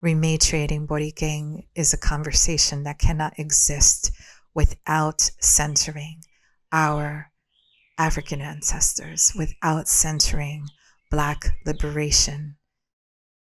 Rematriating Boriken is a conversation that cannot exist without centering our African ancestors, without centering Black liberation.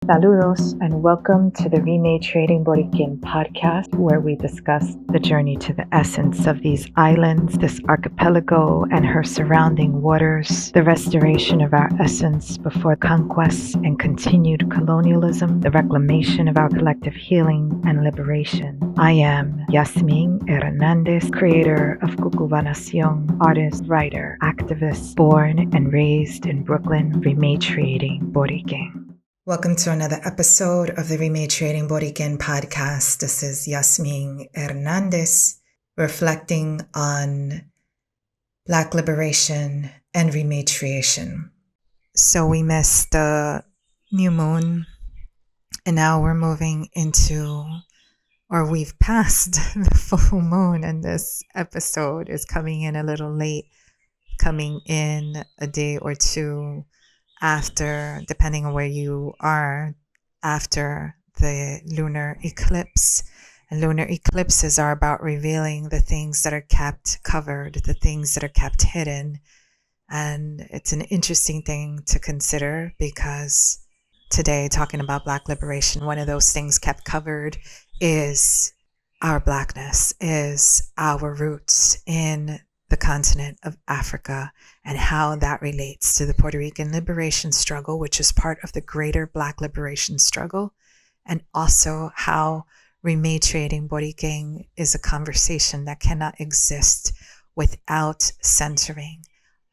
Saludos and welcome to the Rematriating Boriken podcast, where we discuss the journey to the essence of these islands, this archipelago and her surrounding waters, the restoration of our essence before conquest and continued colonialism, the reclamation of our collective healing and liberation. I am Yasmín Hernández, creator of CucubaNación, artist, writer, activist, born and raised in Brooklyn, Rematriating Boriken. Welcome to another episode of the Rematriating Boriken podcast. This is Yasmín Hernández, reflecting on Black liberation and rematriation. So we missed the new moon, and now we're moving into, or we've passed the full moon, and this episode is coming in a little late, coming in a day or two after, depending on where you are, after the lunar eclipse. And lunar eclipses are about revealing the things that are kept covered, the things that are kept hidden. And it's an interesting thing to consider because today, talking about Black liberation, one of those things kept covered is our Blackness, is our roots in the continent of Africa, and how that relates to the Puerto Rican liberation struggle, which is part of the greater Black liberation struggle, and also how Rematriating Boriken is a conversation that cannot exist without centering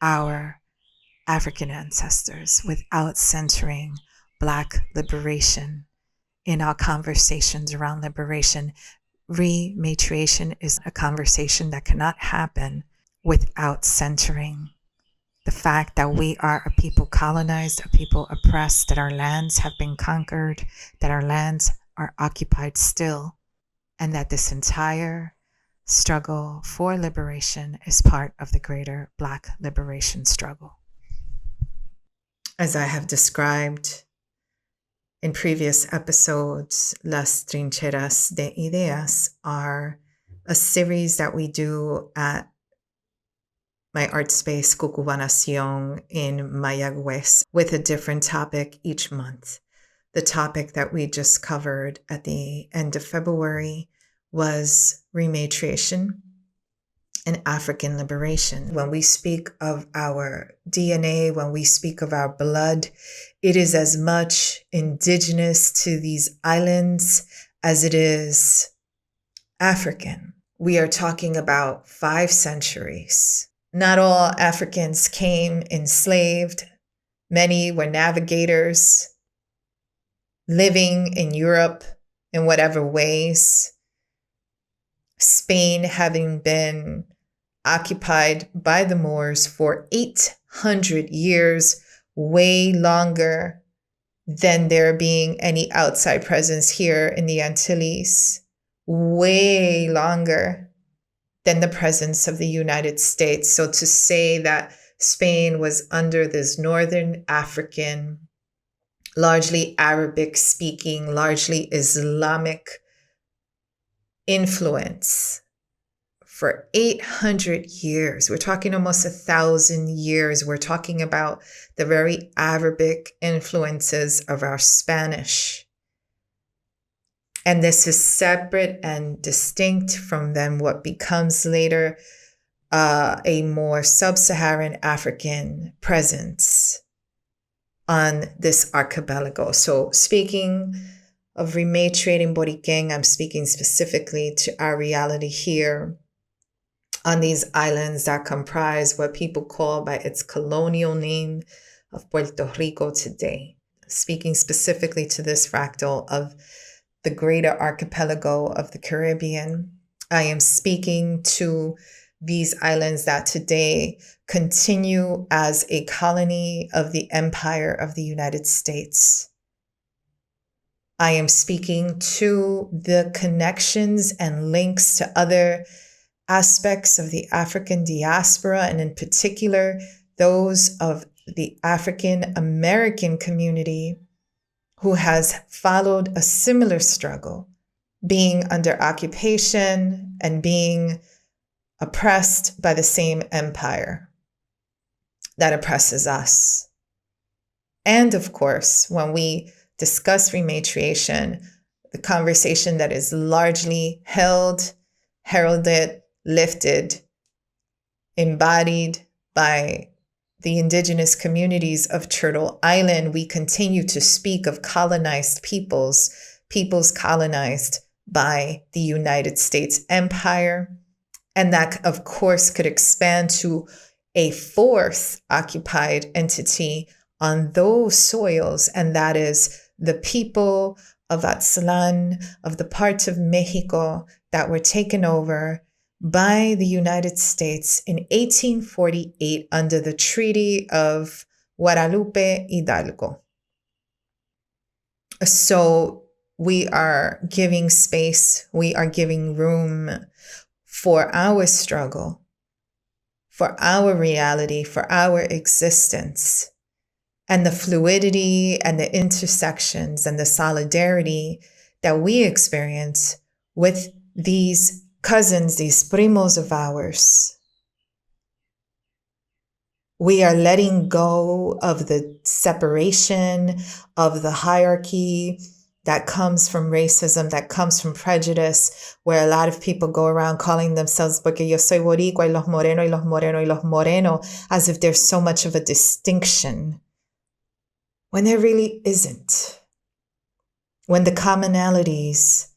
our African ancestors, without centering Black liberation in our conversations around liberation. Rematriation is a conversation that cannot happen without centering the fact that we are a people colonized, a people oppressed, that our lands have been conquered, that our lands are occupied still, and that this entire struggle for liberation is part of the greater Black liberation struggle. As I have described in previous episodes, Las Trincheras de Ideas are a series that we do at my art space, CucubaNación, in Mayagüez, with a different topic each month. The topic that we just covered at the end of February was rematriation and African liberation. When we speak of our DNA, when we speak of our blood, it is as much indigenous to these islands as it is African. We are talking about 5 centuries. Not all Africans came enslaved. Many were navigators living in Europe in whatever ways. Spain having been occupied by the Moors for 800 years, way longer than there being any outside presence here in the Antilles, way longer than the presence of the United States. So to say that Spain was under this Northern African, largely Arabic speaking, largely Islamic influence for 800 years, we're talking almost 1,000 years. We're talking about the very Arabic influences of our Spanish. And this is separate and distinct from then what becomes later a more sub-Saharan African presence on this archipelago. So speaking of Rematriating Boriken, I'm speaking specifically to our reality here on these islands that comprise what people call by its colonial name of Puerto Rico today. Speaking specifically to this fractal of the greater archipelago of the Caribbean. I am speaking to these islands that today continue as a colony of the Empire of the United States. I am speaking to the connections and links to other aspects of the African diaspora, and in particular, those of the African American community who has followed a similar struggle, being under occupation and being oppressed by the same empire that oppresses us. And of course, when we discuss rematriation, the conversation that is largely held, heralded, lifted, embodied by the indigenous communities of Turtle Island, we continue to speak of colonized peoples colonized by the United States Empire. And that, of course, could expand to a fourth occupied entity on those soils, and that is the people of Aztlán, of the parts of Mexico that were taken over by the United States in 1848 under the Treaty of Guadalupe Hidalgo. So we are giving space, we are giving room for our struggle, for our reality, for our existence, and the fluidity and the intersections and the solidarity that we experience with these cousins, these primos of ours. We are letting go of the separation, of the hierarchy that comes from racism, that comes from prejudice, where a lot of people go around calling themselves porque yo soy boricua y los moreno y los moreno y los moreno, as if there's so much of a distinction, when there really isn't. When the commonalities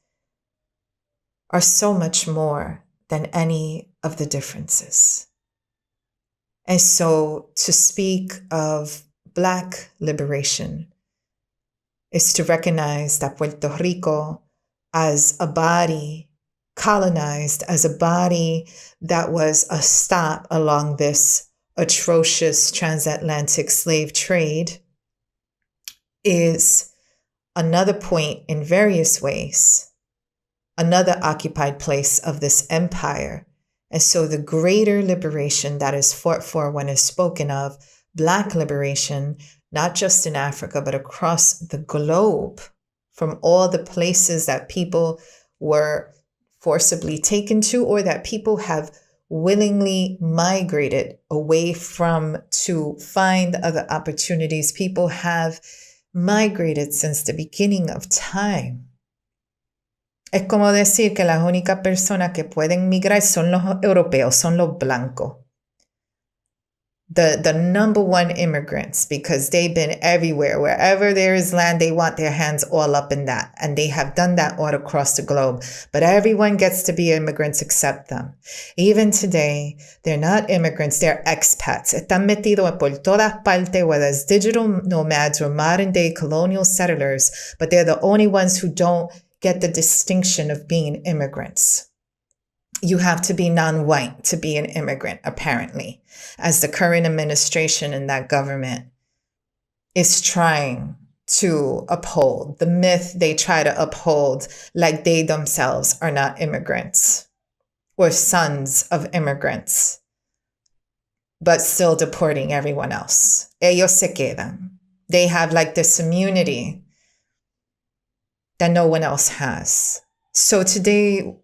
are so much more than any of the differences. And so to speak of Black liberation is to recognize that Puerto Rico as a body colonized, as a body that was a stop along this atrocious transatlantic slave trade, is another point in various ways, another occupied place of this empire. And so the greater liberation that is fought for when is spoken of, Black liberation, not just in Africa, but across the globe, from all the places that people were forcibly taken to, or that people have willingly migrated away from to find other opportunities. People have migrated since the beginning of time. Es como decir que las únicas personas que pueden migrar son los europeos, son los blancos. The number one immigrants, because they've been everywhere. Wherever there is land, they want their hands all up in that. And they have done that all across the globe. But everyone gets to be immigrants except them. Even today, they're not immigrants, they're expats. Están metidos por todas partes, whether it's digital nomads or modern day colonial settlers, but they're the only ones who don't get the distinction of being immigrants. You have to be non-white to be an immigrant, apparently, as the current administration and that government is trying to uphold, the myth they try to uphold, like they themselves are not immigrants or sons of immigrants, but still deporting everyone else. Ellos se quedan. They have like this immunity that no one else has. So today,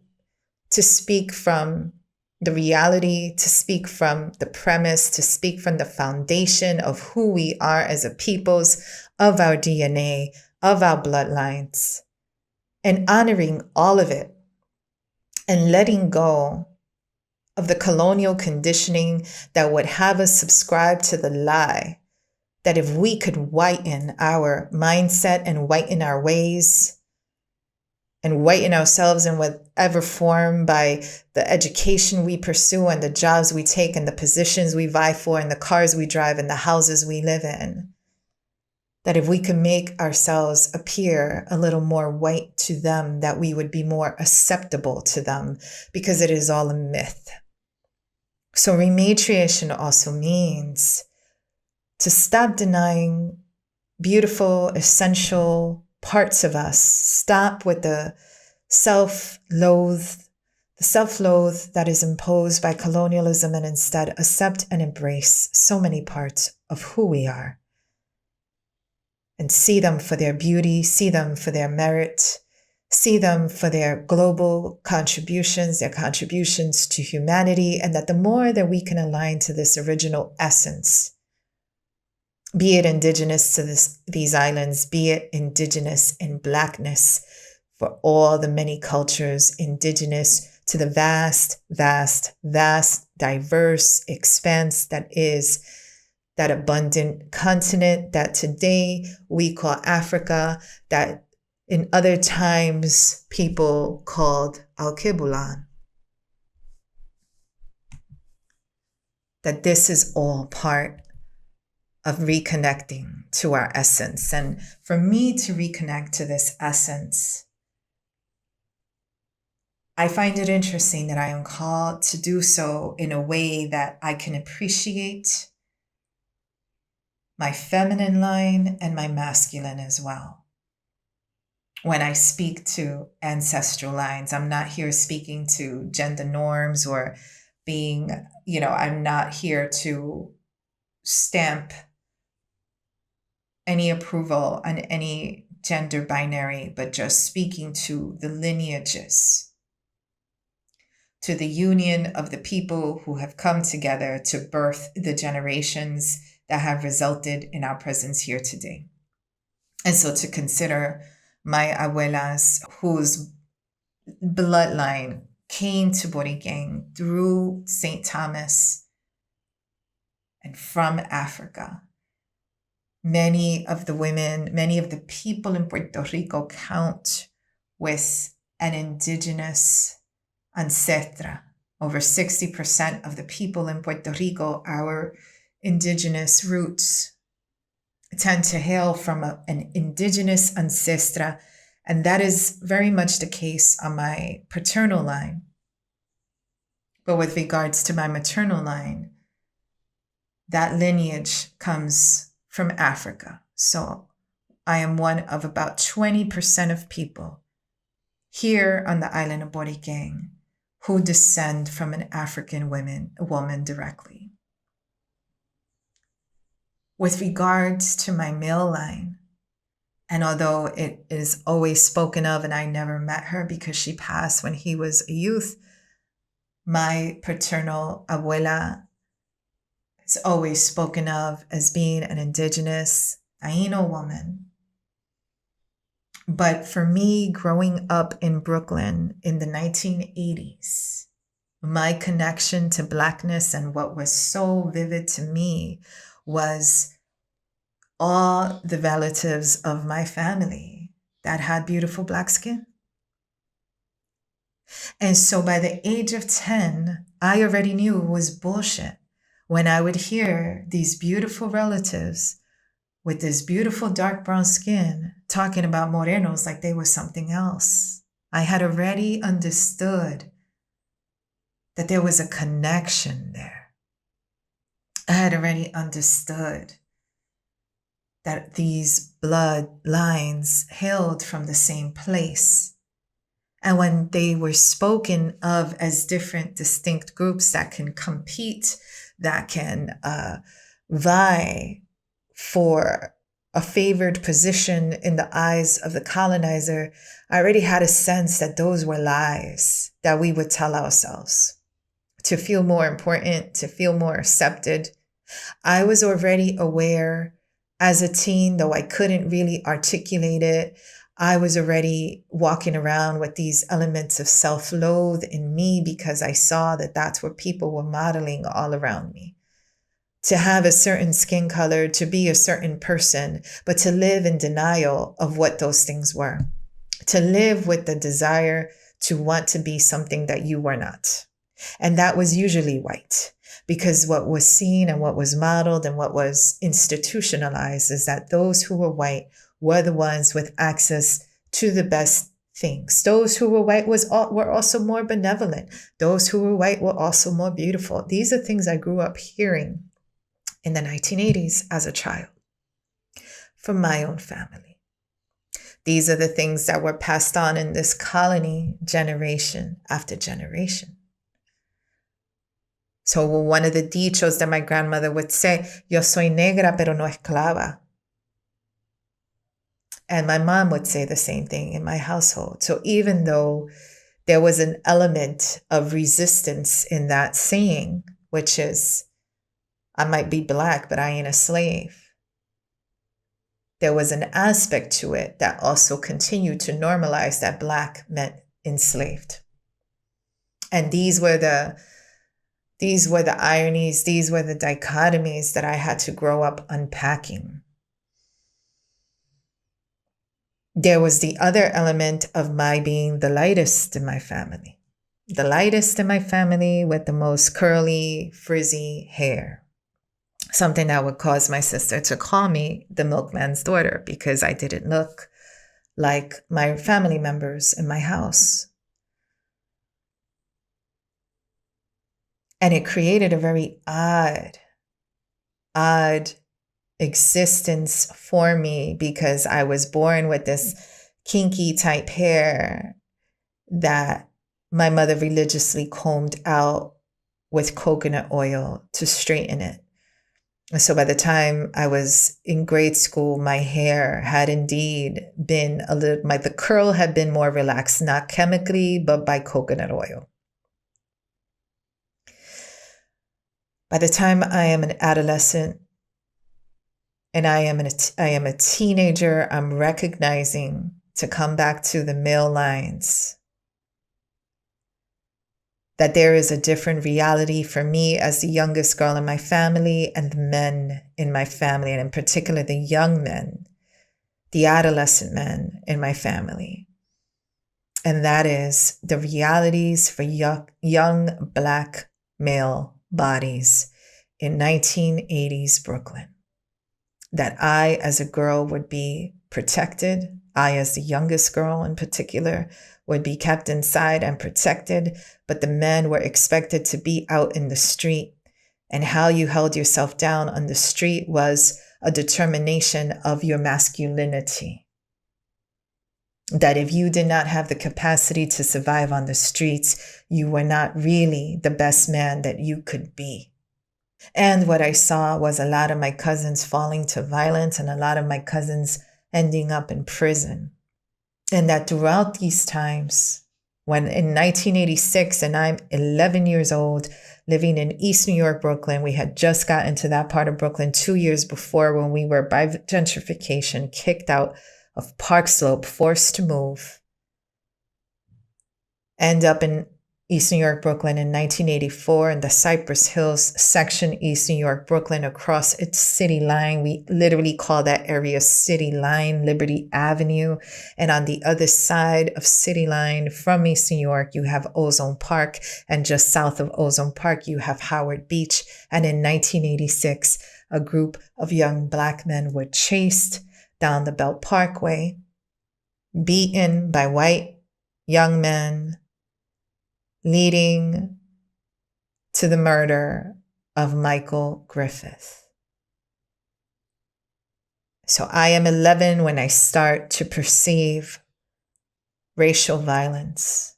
to speak from the reality, to speak from the premise, to speak from the foundation of who we are as a peoples, of our DNA, of our bloodlines, and honoring all of it, and letting go of the colonial conditioning that would have us subscribe to the lie that if we could whiten our mindset and whiten our ways, and whiten ourselves in whatever form by the education we pursue and the jobs we take and the positions we vie for and the cars we drive and the houses we live in, that if we could make ourselves appear a little more white to them, that we would be more acceptable to them, because it is all a myth. So rematriation also means to stop denying beautiful, essential parts of us, stop with the self-loathe that is imposed by colonialism, and instead accept and embrace so many parts of who we are. and see them for their beauty, see them for their merit, see them for their global contributions, their contributions to humanity, and that the more that we can align to this original essence, be it indigenous to these islands, be it indigenous in Blackness for all the many cultures, indigenous to the vast, vast, vast, diverse expanse that is that abundant continent that today we call Africa, that in other times people called Alkebulan. That this is all part of reconnecting to our essence. And for me to reconnect to this essence, I find it interesting that I am called to do so in a way that I can appreciate my feminine line and my masculine as well. When I speak to ancestral lines, I'm not here speaking to gender norms or being, I'm not here to stamp any approval on any gender binary, but just speaking to the lineages, to the union of the people who have come together to birth the generations that have resulted in our presence here today. And so to consider my abuelas, whose bloodline came to Borikén through St. Thomas and from Africa. Many of the women, many of the people in Puerto Rico count with an indigenous ancestra. Over 60% of the people in Puerto Rico, our indigenous roots, tend to hail from an indigenous ancestra, and that is very much the case on my paternal line. But with regards to my maternal line, that lineage comes from Africa. So I am one of about 20% of people here on the island of Borikén who descend from an African woman directly. With regards to my male line, and although it is always spoken of, and I never met her because she passed when he was a youth, my paternal abuela is always spoken of as being an indigenous Taino woman. But for me, growing up in Brooklyn in the 1980s, my connection to Blackness and what was so vivid to me was all the relatives of my family that had beautiful Black skin. And so by the age of 10, I already knew it was bullshit when I would hear these beautiful relatives with this beautiful dark brown skin talking about morenos like they were something else. I had already understood that there was a connection there. I had already understood that these bloodlines hailed from the same place. And when they were spoken of as different distinct groups that can compete, that can vie for a favored position in the eyes of the colonizer, I already had a sense that those were lies that we would tell ourselves to feel more important, to feel more accepted. I was already aware as a teen, though I couldn't really articulate it, I was already walking around with these elements of self-loathe in me because I saw that that's what people were modeling all around me. To have a certain skin color, to be a certain person, but to live in denial of what those things were. To live with the desire to want to be something that you were not. And that was usually white, because what was seen and what was modeled and what was institutionalized is that those who were white were the ones with access to the best things. Those who were white were also more benevolent. Those who were white were also more beautiful. These are things I grew up hearing in the 1980s as a child from my own family. These are the things that were passed on in this colony generation after generation. So one of the dichos that my grandmother would say, yo soy negra pero no esclava. And my mom would say the same thing in my household. So even though there was an element of resistance in that saying, which is, I might be Black, but I ain't a slave. There was an aspect to it that also continued to normalize that Black meant enslaved. And these were the ironies, these were the dichotomies that I had to grow up unpacking. There was the other element of my being the lightest in my family. The lightest in my family with the most curly, frizzy hair. Something that would cause my sister to call me the milkman's daughter because I didn't look like my family members in my house. And it created a very odd existence for me because I was born with this kinky type hair that my mother religiously combed out with coconut oil to straighten it. So by the time I was in grade school, my hair had indeed been the curl had been more relaxed, not chemically, but by coconut oil. By the time I am an adolescent and I am a teenager, I'm recognizing, to come back to the male lines, that there is a different reality for me as the youngest girl in my family and the men in my family, and in particular the young men, the adolescent men in my family. And that is the realities for young Black male bodies in 1980s Brooklyn. That I, as a girl, would be protected. I, as the youngest girl in particular, would be kept inside and protected, but the men were expected to be out in the street. And how you held yourself down on the street was a determination of your masculinity. That if you did not have the capacity to survive on the streets, you were not really the best man that you could be. And what I saw was a lot of my cousins falling to violence and a lot of my cousins ending up in prison. And that throughout these times, when in 1986, and I'm 11 years old, living in East New York, Brooklyn, we had just gotten to that part of Brooklyn 2 years before when we were, by gentrification, kicked out of Park Slope, forced to move, end up in East New York, Brooklyn in 1984 in the Cypress Hills section, East New York, Brooklyn, across its city line. We literally call that area City Line, Liberty Avenue. And on the other side of City Line from East New York, you have Ozone Park. And just south of Ozone Park, you have Howard Beach. And in 1986, a group of young Black men were chased down the Belt Parkway, beaten by white young men, leading to the murder of Michael Griffith. So I am 11 when I start to perceive racial violence.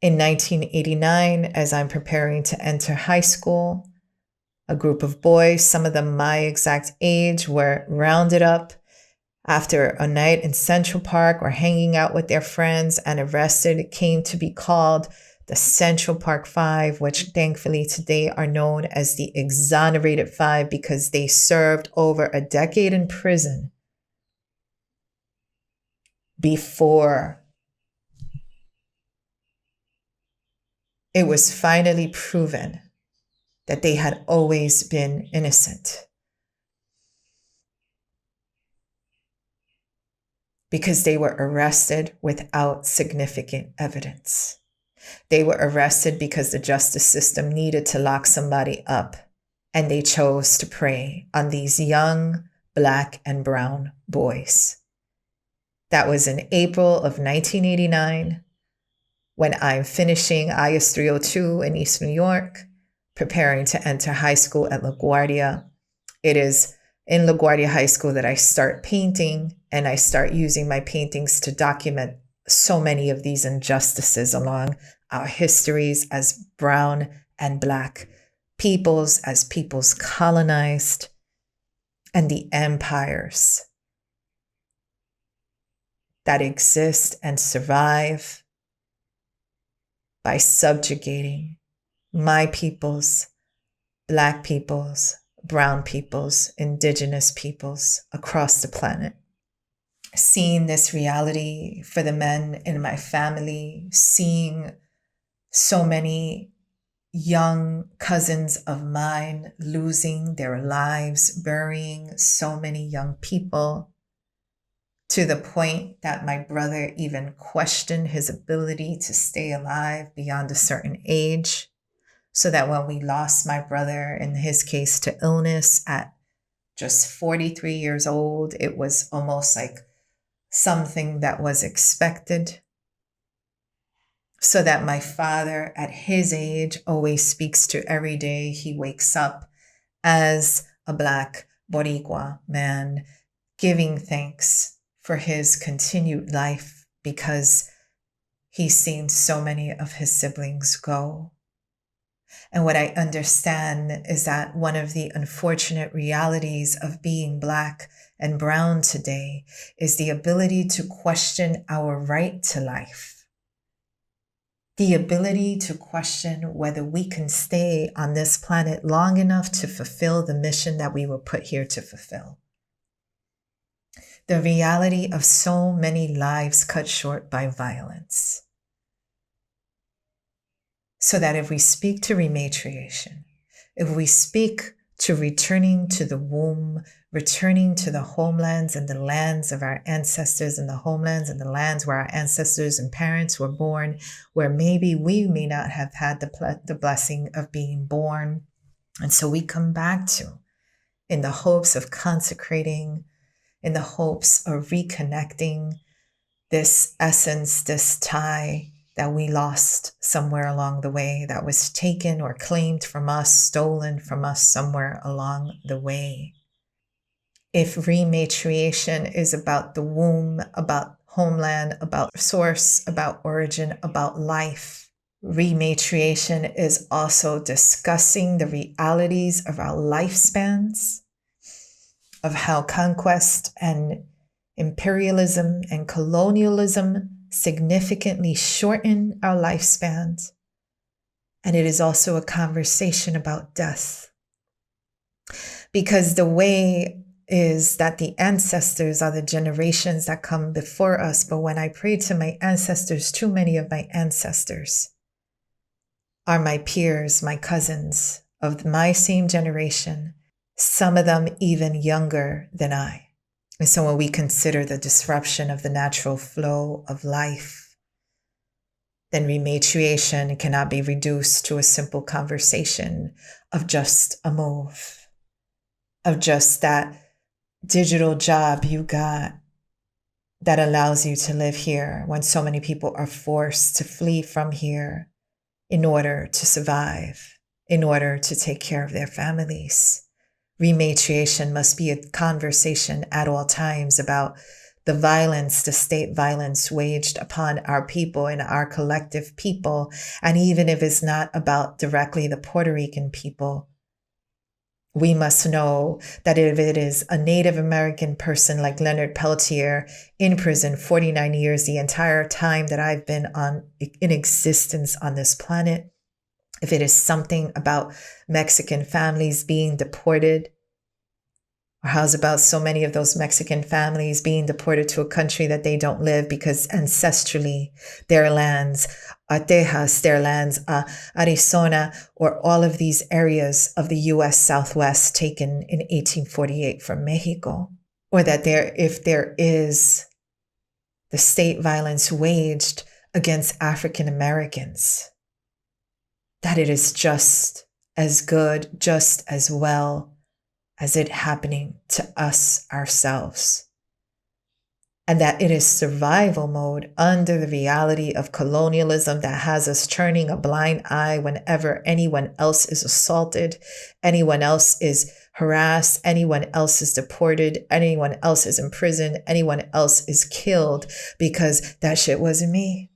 In 1989, as I'm preparing to enter high school, a group of boys, some of them my exact age, were rounded up after a night in Central Park or hanging out with their friends and arrested. It came to be called the Central Park Five, which thankfully today are known as the Exonerated Five because they served over a decade in prison before it was finally proven that they had always been innocent. Because they were arrested without significant evidence. They were arrested because the justice system needed to lock somebody up, and they chose to prey on these young Black and brown boys. That was in April of 1989, when I'm finishing IS 302 in East New York, preparing to enter high school at LaGuardia. It is in LaGuardia High School that I start painting, and I start using my paintings to document so many of these injustices along our histories as brown and Black peoples, as peoples colonized, and the empires that exist and survive by subjugating my peoples, Black peoples, brown peoples, indigenous peoples across the planet. Seeing this reality for the men in my family, seeing so many young cousins of mine losing their lives, burying so many young people, to the point that my brother even questioned his ability to stay alive beyond a certain age. So that when we lost my brother, in his case, to illness at just 43 years old, it was almost like something that was expected. So that my father, at his age, always speaks to every day he wakes up as a Black Boricua man, giving thanks for his continued life because he's seen so many of his siblings go. And what I understand is that one of the unfortunate realities of being Black and brown today is the ability to question our right to life. The ability to question whether we can stay on this planet long enough to fulfill the mission that we were put here to fulfill. The reality of so many lives cut short by violence. So that if we speak to rematriation, if we speak to returning to the womb, returning to the homelands and the lands of our ancestors and the homelands and the lands where our ancestors and parents were born, where maybe we may not have had the blessing of being born. And so we come back to, in the hopes of consecrating, in the hopes of reconnecting this essence, this tie that we lost somewhere along the way, that was taken or claimed from us, stolen from us somewhere along the way. If rematriation is about the womb, about homeland, about source, about origin, about life, rematriation is also discussing the realities of our lifespans, of how conquest and imperialism and colonialism significantly shorten our lifespans. And it is also a conversation about death. Because the way is that the ancestors are the generations that come before us. But when I pray to my ancestors, too many of my ancestors are my peers, my cousins of my same generation, some of them even younger than I. And so when we consider the disruption of the natural flow of life, then rematriation cannot be reduced to a simple conversation of just a move, of just that digital job you got that allows you to live here when so many people are forced to flee from here in order to survive, in order to take care of their families. Rematriation must be a conversation at all times about the violence, the state violence waged upon our people and our collective people. And even if it's not about directly the Puerto Rican people, we must know that if it is a Native American person like Leonard Peltier in prison 49 years, the entire time that I've been in existence on this planet, if it is something about Mexican families being deported, or how's about so many of those Mexican families being deported to a country that they don't live because ancestrally their lands are Texas, their lands are Arizona, or all of these areas of the U.S. Southwest taken in 1848 from Mexico, or that if there is the state violence waged against African Americans, that it is just as good, just as well as it happening to us ourselves. And that it is survival mode under the reality of colonialism that has us turning a blind eye whenever anyone else is assaulted, anyone else is harassed, anyone else is deported, anyone else is imprisoned, anyone else is killed, because that shit wasn't me.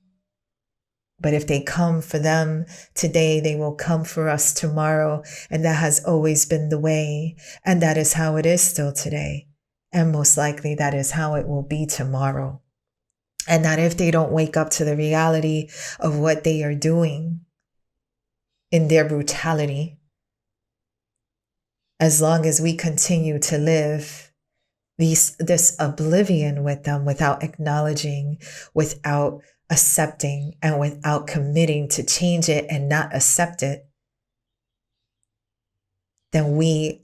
But if they come for them today, they will come for us tomorrow. And that has always been the way. And that is how it is still today. And most likely that is how it will be tomorrow. And that if they don't wake up to the reality of what they are doing in their brutality, as long as we continue to live this oblivion with them without acknowledging, without accepting, and without committing to change it and not accept it, then we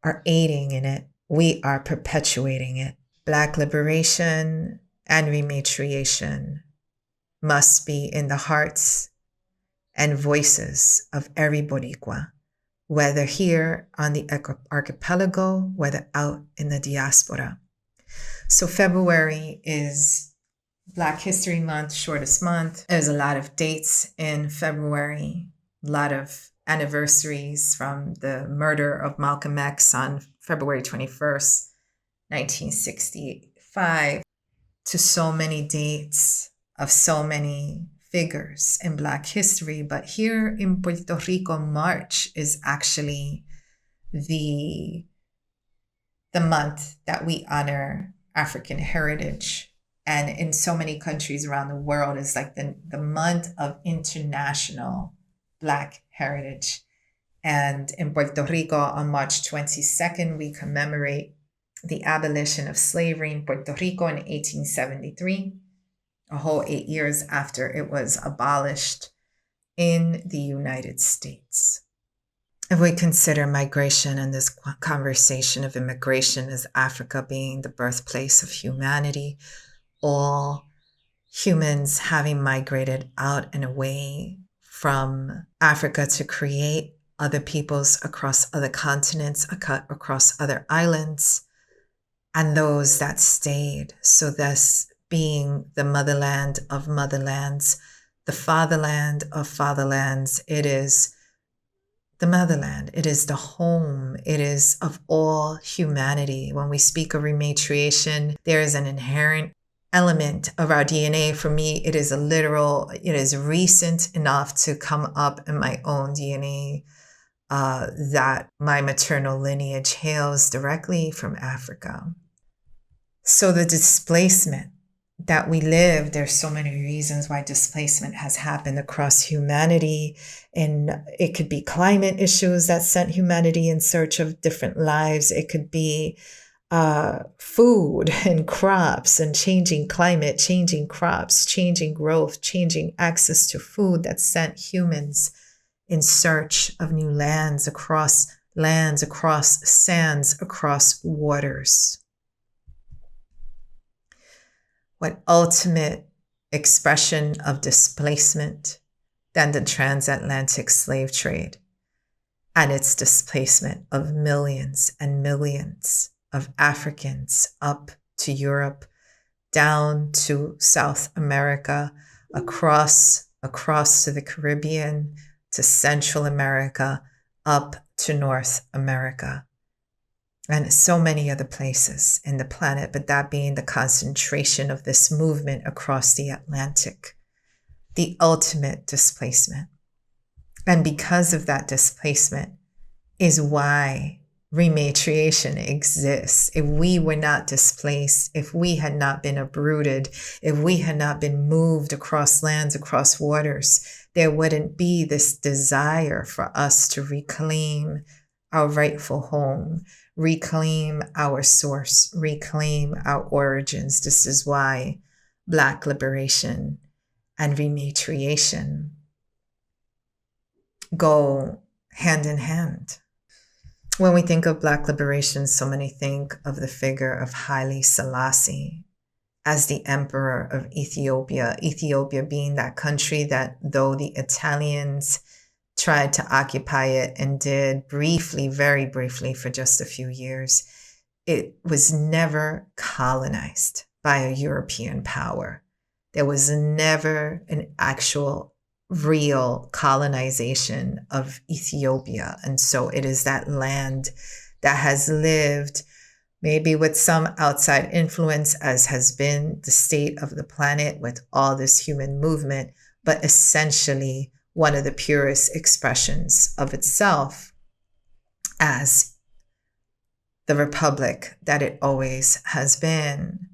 are aiding in it. We are perpetuating it. Black liberation and rematriation must be in the hearts and voices of every Boricua, whether here on the archipelago, whether out in the diaspora. So February is Black History Month, shortest month. There's a lot of dates in February, a lot of anniversaries from the murder of Malcolm X on February 21st, 1965, to so many dates of so many figures in Black history. But here in Puerto Rico, March is actually the month that we honor African heritage. And in so many countries around the world, it's like the month of international Black heritage. And in Puerto Rico, on March 22nd, we commemorate the abolition of slavery in Puerto Rico in 1873, a whole 8 years after it was abolished in the United States. If we consider migration and this conversation of immigration as Africa being the birthplace of humanity, all humans having migrated out and away from Africa to create other peoples across other continents, across other islands, and those that stayed. So thus being the motherland of motherlands, the fatherland of fatherlands, it is the motherland. It is the home. It is of all humanity. When we speak of rematriation, there is an inherent element of our DNA. For me, it is it is recent enough to come up in my own DNA that my maternal lineage hails directly from Africa. So the displacement that we live, there's so many reasons why displacement has happened across humanity. And it could be climate issues that sent humanity in search of different lives. It could be food and crops and changing climate, changing crops, changing growth, changing access to food that sent humans in search of new lands, across sands, across waters. What ultimate expression of displacement than the transatlantic slave trade and its displacement of millions and millions of Africans up to Europe, down to South America, across to the Caribbean, to Central America, up to North America, and so many other places in the planet, but that being the concentration of this movement across the Atlantic, the ultimate displacement. And because of that displacement is why rematriation exists. If we were not displaced, if we had not been uprooted, if we had not been moved across lands, across waters, there wouldn't be this desire for us to reclaim our rightful home, reclaim our source, reclaim our origins. This is why Black liberation and rematriation go hand in hand. When we think of Black liberation, so many think of the figure of Haile Selassie as the emperor of Ethiopia, Ethiopia being that country that, though the Italians tried to occupy it and did briefly, very briefly for just a few years, it was never colonized by a European power. There was never an actual real colonization of Ethiopia. And so it is that land that has lived, maybe with some outside influence, as has been the state of the planet with all this human movement, but essentially one of the purest expressions of itself as the republic that it always has been.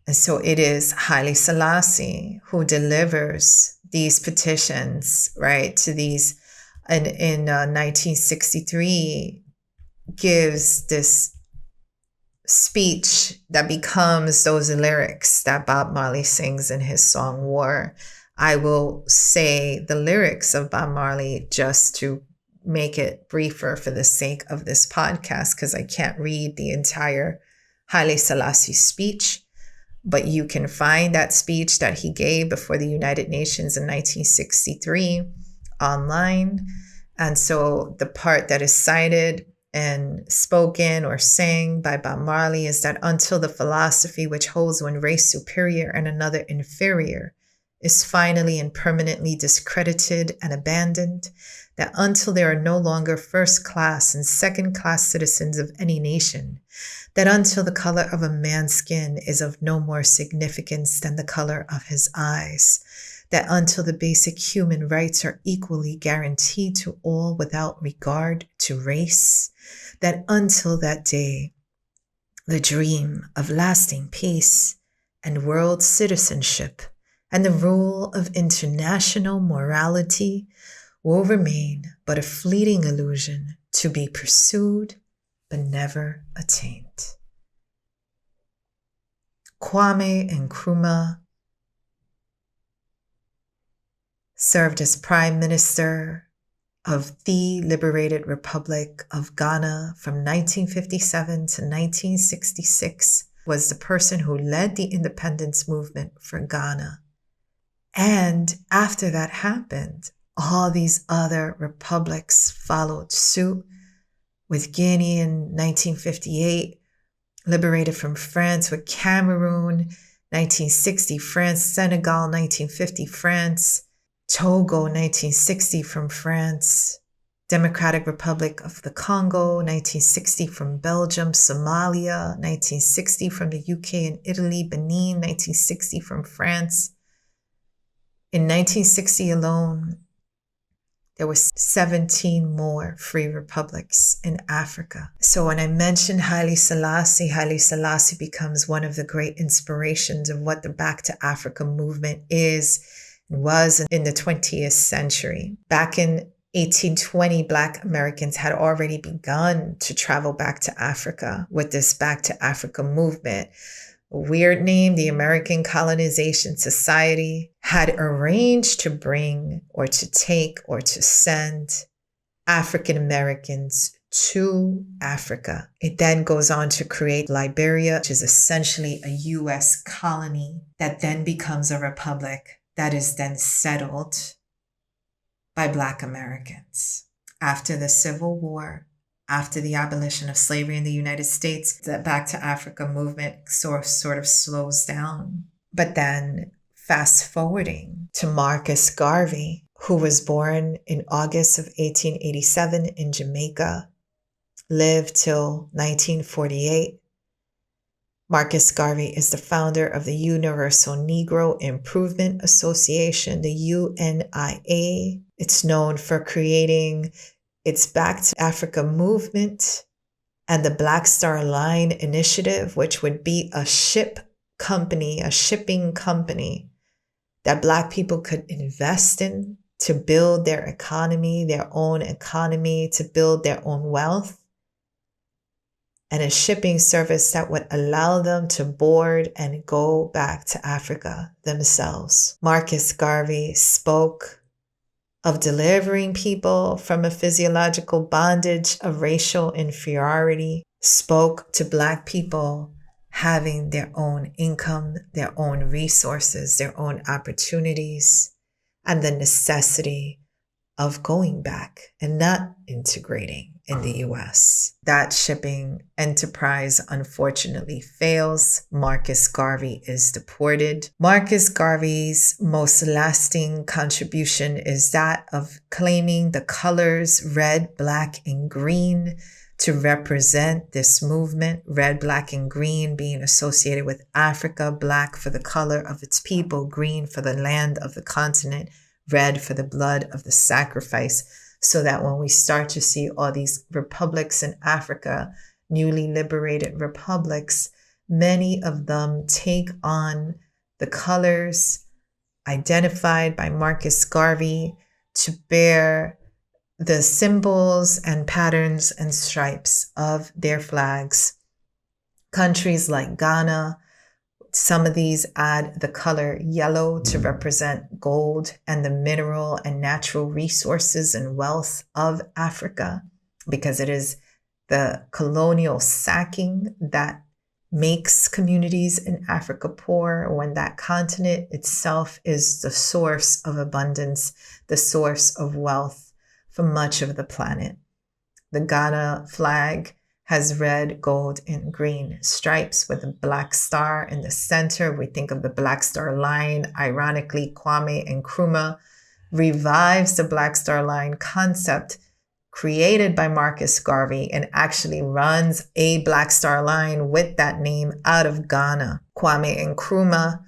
And so it is Haile Selassie who delivers these petitions, right, to these, in 1963, gives this speech that becomes those lyrics that Bob Marley sings in his song War. I will say the lyrics of Bob Marley just to make it briefer for the sake of this podcast, because I can't read the entire Haile Selassie speech, but you can find that speech that he gave before the United Nations in 1963 online. And so the part that is cited and spoken or sang by Bob Marley is that until the philosophy which holds one race superior and another inferior is finally and permanently discredited and abandoned, that until there are no longer first-class and second-class citizens of any nation, that until the color of a man's skin is of no more significance than the color of his eyes, that until the basic human rights are equally guaranteed to all without regard to race, that until that day, the dream of lasting peace and world citizenship and the rule of international morality will remain but a fleeting illusion to be pursued but never attained. Kwame Nkrumah served as Prime Minister of the Liberated Republic of Ghana from 1957 to 1966, was the person who led the independence movement for Ghana. And after that happened, all these other republics followed suit, with Guinea in 1958, liberated from France, with Cameroon, 1960, France, Senegal, 1950, France, Togo, 1960 from France, Democratic Republic of the Congo, 1960 from Belgium, Somalia, 1960 from the UK and Italy, Benin, 1960 from France. In 1960 alone, there were 17 more free republics in Africa. So when I mention Haile Selassie becomes one of the great inspirations of what the Back to Africa movement is and was in the 20th century. Back in 1820, Black Americans had already begun to travel back to Africa with this Back to Africa movement. A weird name, the American Colonization Society, had arranged to bring or to take or to send African Americans to Africa. It then goes on to create Liberia, which is essentially a U.S. colony that then becomes a republic that is then settled by Black Americans. After the Civil War, after the abolition of slavery in the United States, the Back to Africa movement sort of slows down. But then fast forwarding to Marcus Garvey, who was born in August of 1887 in Jamaica, lived till 1948. Marcus Garvey is the founder of the Universal Negro Improvement Association, the UNIA. It's known for creating its Back to Africa movement and the Black Star Line initiative, which would be a shipping company that Black people could invest in to build their economy, to build their own wealth, and a shipping service that would allow them to board and go back to Africa themselves. Marcus Garvey spoke of delivering people from a physiological bondage of racial inferiority, spoke to Black people having their own income, their own resources, their own opportunities, and the necessity of going back and not integrating in the US. That shipping enterprise unfortunately fails. Marcus Garvey is deported. Marcus Garvey's most lasting contribution is that of claiming the colors red, black, and green to represent this movement, red, black, and green being associated with Africa, black for the color of its people, green for the land of the continent, red for the blood of the sacrifice, so that when we start to see all these republics in Africa, newly liberated republics, many of them take on the colors identified by Marcus Garvey to bear the symbols and patterns and stripes of their flags. Countries like Ghana, some of these add the color yellow to represent gold and the mineral and natural resources and wealth of Africa, because it is the colonial sacking that makes communities in Africa poor, when that continent itself is the source of abundance, the source of wealth for much of the planet. The Ghana flag has red, gold, and green stripes with a black star in the center. We think of the Black Star Line. Ironically, Kwame Nkrumah revives the Black Star Line concept created by Marcus Garvey and actually runs a Black Star Line with that name out of Ghana. Kwame Nkrumah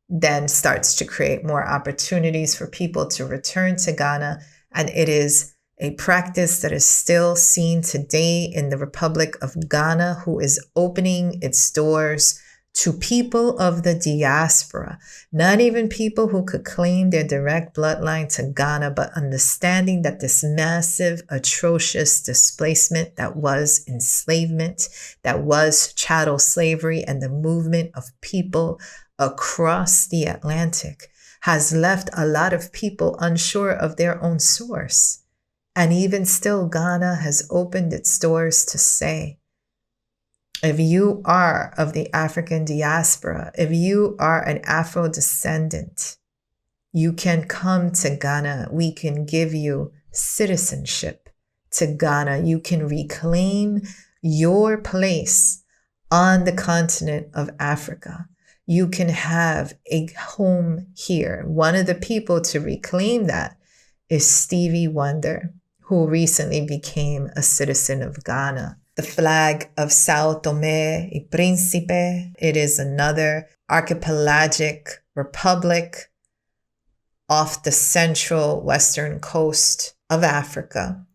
then starts to create more opportunities for people to return to Ghana, and it is a practice that is still seen today in the Republic of Ghana, who is opening its doors to people of the diaspora, not even people who could claim their direct bloodline to Ghana, but understanding that this massive, atrocious displacement that was enslavement, that was chattel slavery, and the movement of people across the Atlantic has left a lot of people unsure of their own source. And even still, Ghana has opened its doors to say, if you are of the African diaspora, if you are an Afro-descendant, you can come to Ghana. We can give you citizenship to Ghana. You can reclaim your place on the continent of Africa. You can have a home here. One of the people to reclaim that is Stevie Wonder, who recently became a citizen of Ghana. The flag of Sao Tome y Príncipe, it is another archipelagic republic off the central western coast of Africa.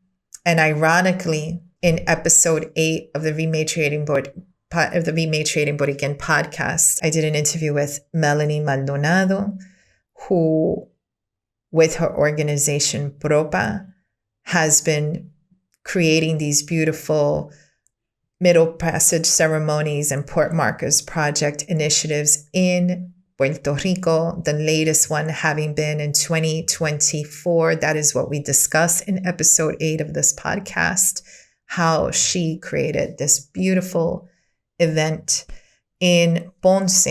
And ironically, in episode 8 of the Rematriating Boriken podcast, I did an interview with Melanie Maldonado, who, with her organization Propa, has been creating these beautiful Middle Passage ceremonies and port markers project initiatives in Puerto Rico, the latest one having been in 2024. That is what we discuss in episode 8 of this podcast, how she created this beautiful event in Ponce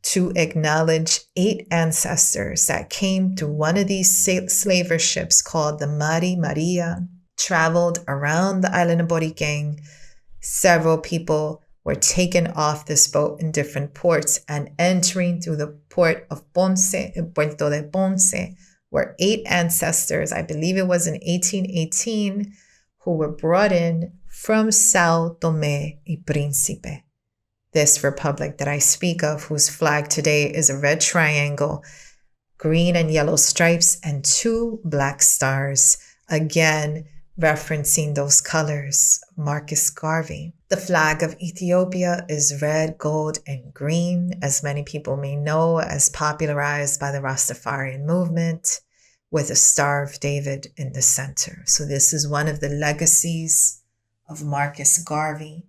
to acknowledge 8 ancestors that came through one of these slaver ships called the Mari Maria, traveled around the island of Borikén. Several people were taken off this boat in different ports, and entering through the port of Ponce, Puerto de Ponce, were 8 ancestors, I believe it was in 1818, who were brought in from Sao Tome y Príncipe. This republic that I speak of, whose flag today is a red triangle, green and yellow stripes, and 2 black stars, again referencing those colors, Marcus Garvey. The flag of Ethiopia is red, gold, and green, as many people may know, as popularized by the Rastafarian movement, with a Star of David in the center. So this is one of the legacies of Marcus Garvey,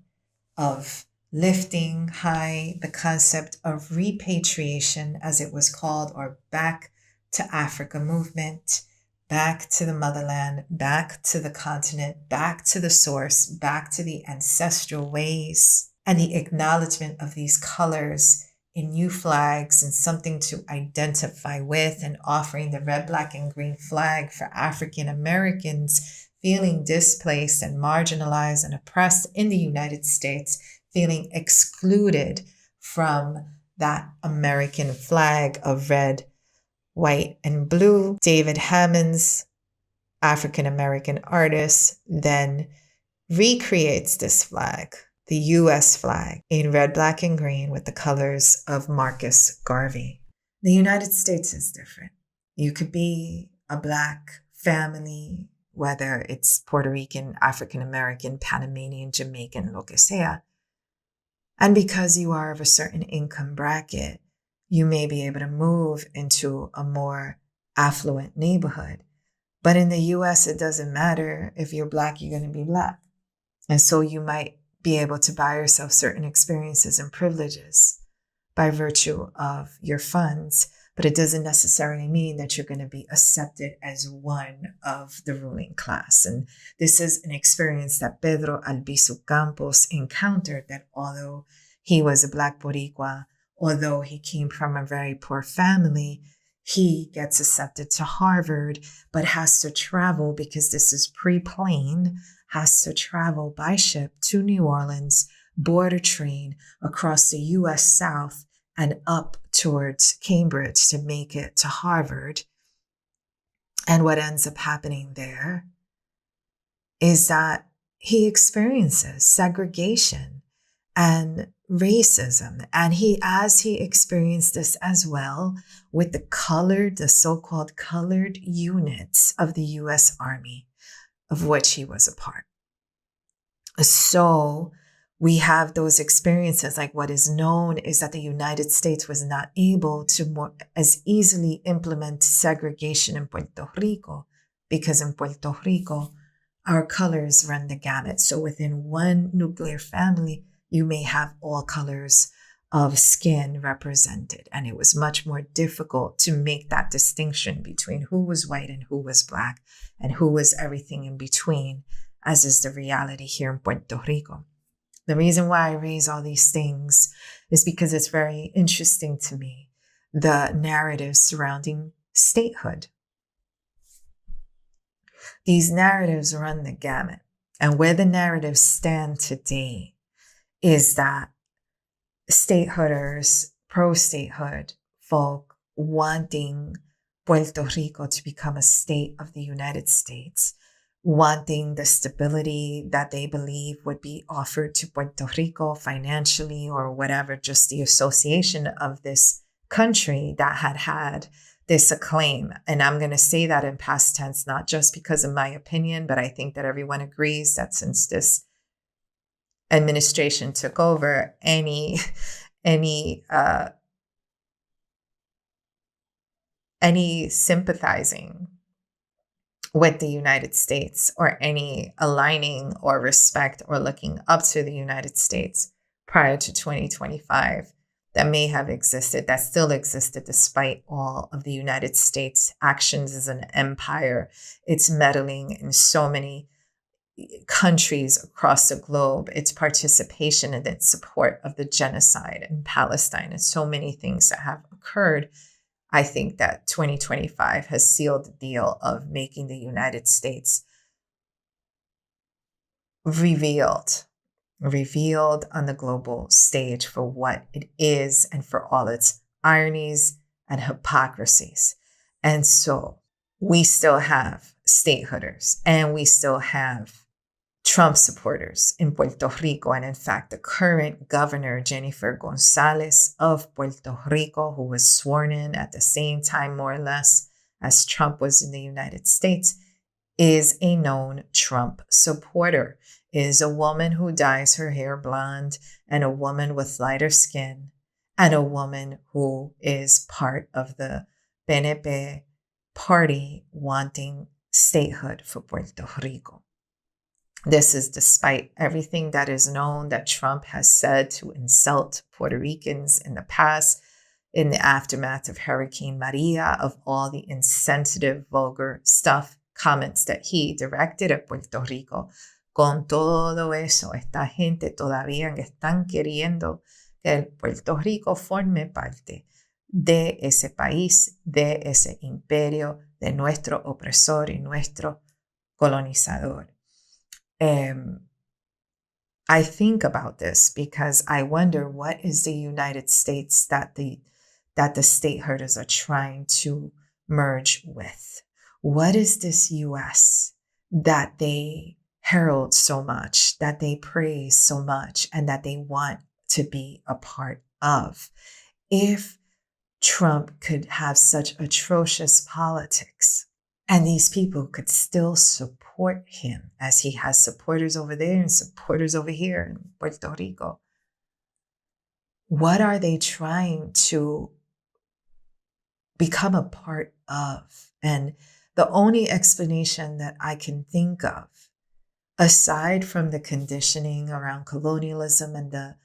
of lifting high the concept of repatriation, as it was called, or back to Africa movement, back to the motherland, back to the continent, back to the source, back to the ancestral ways, and the acknowledgement of these colors in new flags and something to identify with, and offering the red, black, and green flag for African Americans feeling displaced and marginalized and oppressed in the United States, feeling excluded from that American flag of red, white, and blue. David Hammons, African-American artist, then recreates this flag, the US flag, in red, black, and green with the colors of Marcus Garvey. The United States is different. You could be a Black family, whether it's Puerto Rican, African American, Panamanian, Jamaican, lo que sea. And because you are of a certain income bracket, you may be able to move into a more affluent neighborhood. But in the US, it doesn't matter. If you're Black, you're going to be Black. And so you might be able to buy yourself certain experiences and privileges by virtue of your funds, but it doesn't necessarily mean that you're going to be accepted as one of the ruling class. And this is an experience that Pedro Albizu Campos encountered, that although he was a Black Boricua, although he came from a very poor family, he gets accepted to Harvard, but has to travel, because this is pre-plane, has to travel by ship to New Orleans, board a train across the U.S. South and up towards Cambridge to make it to Harvard. And what ends up happening there is that he experiences segregation and racism. And as he experienced this as well with the so-called colored units of the U.S. Army, of which he was a part. So we have those experiences. Like, what is known is that the United States was not able to as easily implement segregation in Puerto Rico, because in Puerto Rico, our colors run the gamut. So within one nuclear family, you may have all colors of skin represented. And it was much more difficult to make that distinction between who was white and who was Black and who was everything in between, as is the reality here in Puerto Rico. The reason why I raise all these things is because it's very interesting to me, the narratives surrounding statehood. These narratives run the gamut. And where the narratives stand today is that statehooders, pro-statehood folk wanting Puerto Rico to become a state of the United States, wanting the stability that they believe would be offered to Puerto Rico financially or whatever, just the association of this country that had this acclaim. And I'm going to say that in past tense, not just because of my opinion, but I think that everyone agrees that since this administration took over, any sympathizing with the United States, or any aligning or respect or looking up to the United States prior to 2025 that may have existed, that still existed despite all of the United States' actions as an empire, its meddling in so many countries across the globe, its participation and its support of the genocide in Palestine, and so many things that have occurred. I think that 2025 has sealed the deal of making the United States revealed on the global stage for what it is and for all its ironies and hypocrisies. And so we still have statehooders, and we still have Trump supporters in Puerto Rico. And in fact, the current governor, Jennifer Gonzalez of Puerto Rico, who was sworn in at the same time, more or less, as Trump was in the United States, is a known Trump supporter, is a woman who dyes her hair blonde, and a woman with lighter skin, and a woman who is part of the PNP party wanting statehood for Puerto Rico. This is despite everything that is known that Trump has said to insult Puerto Ricans in the past, in the aftermath of Hurricane Maria, of all the insensitive, vulgar stuff, comments that he directed at Puerto Rico. Con todo eso, esta gente todavía están queriendo que Puerto Rico forme parte de ese país, de ese imperio, de nuestro opresor y nuestro colonizador. I think about this because I wonder, what is the United States that the stateholders are trying to merge with? What is this U.S. that they herald so much, that they praise so much, and that they want to be a part of. If Trump could have such atrocious politics and these people could still support him, as he has supporters over there and supporters over here in Puerto Rico, what are they trying to become a part of? And the only explanation that I can think of, aside from the conditioning around colonialism and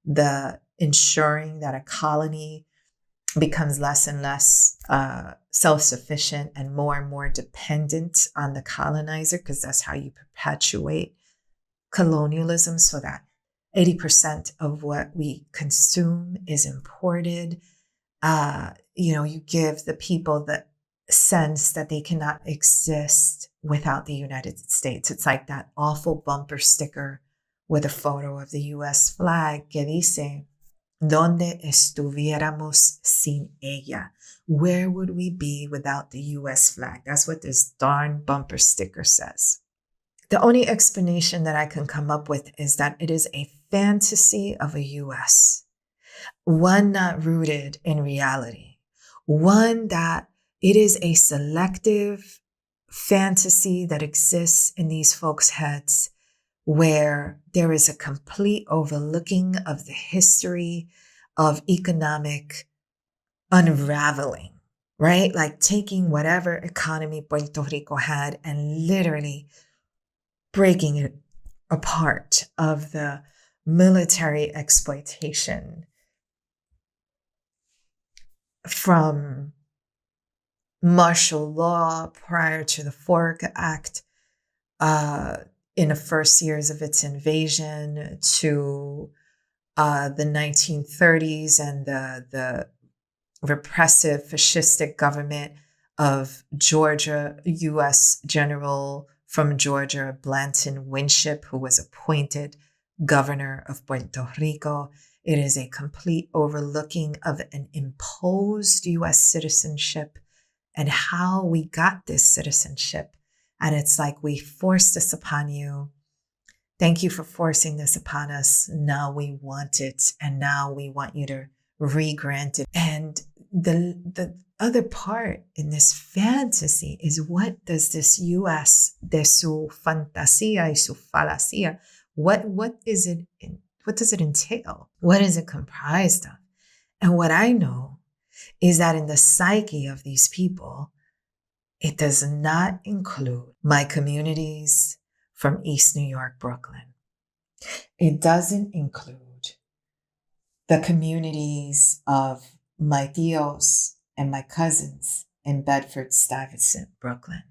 the ensuring that a colony becomes less and less self-sufficient and more dependent on the colonizer, because that's how you perpetuate colonialism, so that 80% of what we consume is imported. You give the people the sense that they cannot exist without the United States. It's like that awful bumper sticker with a photo of the US flag que dice, ¿Dónde estuviéramos sin ella? Where would we be without the US flag? That's what this darn bumper sticker says. The only explanation that I can come up with is that it is a fantasy of a US, one not rooted in reality, one that it is a selective fantasy that exists in these folks' heads, where there is a complete overlooking of the history of economic unraveling, right? Like taking whatever economy Puerto Rico had and literally breaking it apart, of the military exploitation from martial law prior to the Forca Act, in the first years of its invasion, to the 1930s and the repressive fascistic government of Georgia, U.S. General from Georgia, Blanton Winship, who was appointed governor of Puerto Rico. It is a complete overlooking of an imposed U.S. citizenship and how we got this citizenship. And it's like, we forced this upon you. Thank you for forcing this upon us. Now we want it. And now we want you to re-grant it. And the other part in this fantasy is, what does this U.S. de su fantasía y su falacia, what is it? What does it entail? What is it comprised of? And what I know is that in the psyche of these people, it does not include my communities from East New York, Brooklyn. It doesn't include the communities of my tios and my cousins in Bedford-Stuyvesant, Brooklyn.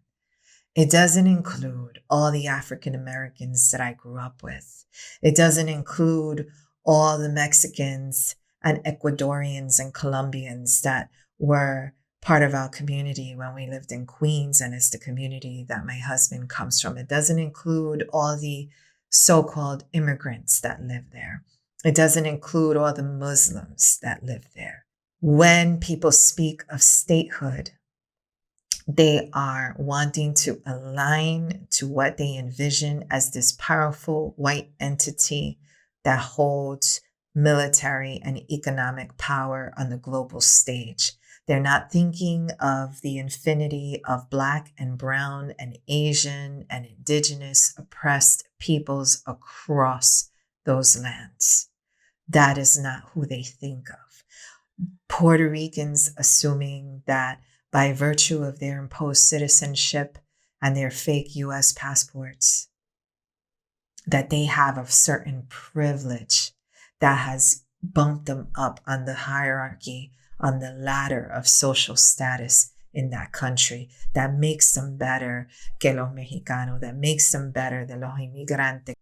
It doesn't include all the African Americans that I grew up with. It doesn't include all the Mexicans and Ecuadorians and Colombians that were part of our community when we lived in Queens, and it's the community that my husband comes from. It doesn't include all the so-called immigrants that live there. It doesn't include all the Muslims that live there. When people speak of statehood, they are wanting to align to what they envision as this powerful white entity that holds military and economic power on the global stage. They're not thinking of the infinity of Black and brown and Asian and indigenous oppressed peoples across those lands. That is not who they think of. Puerto Ricans assuming that by virtue of their imposed citizenship and their fake U.S. passports, that they have a certain privilege that has bumped them up on the hierarchy, on the ladder of social status in that country, that makes them better que los mexicanos, that makes them better than los inmigrantes.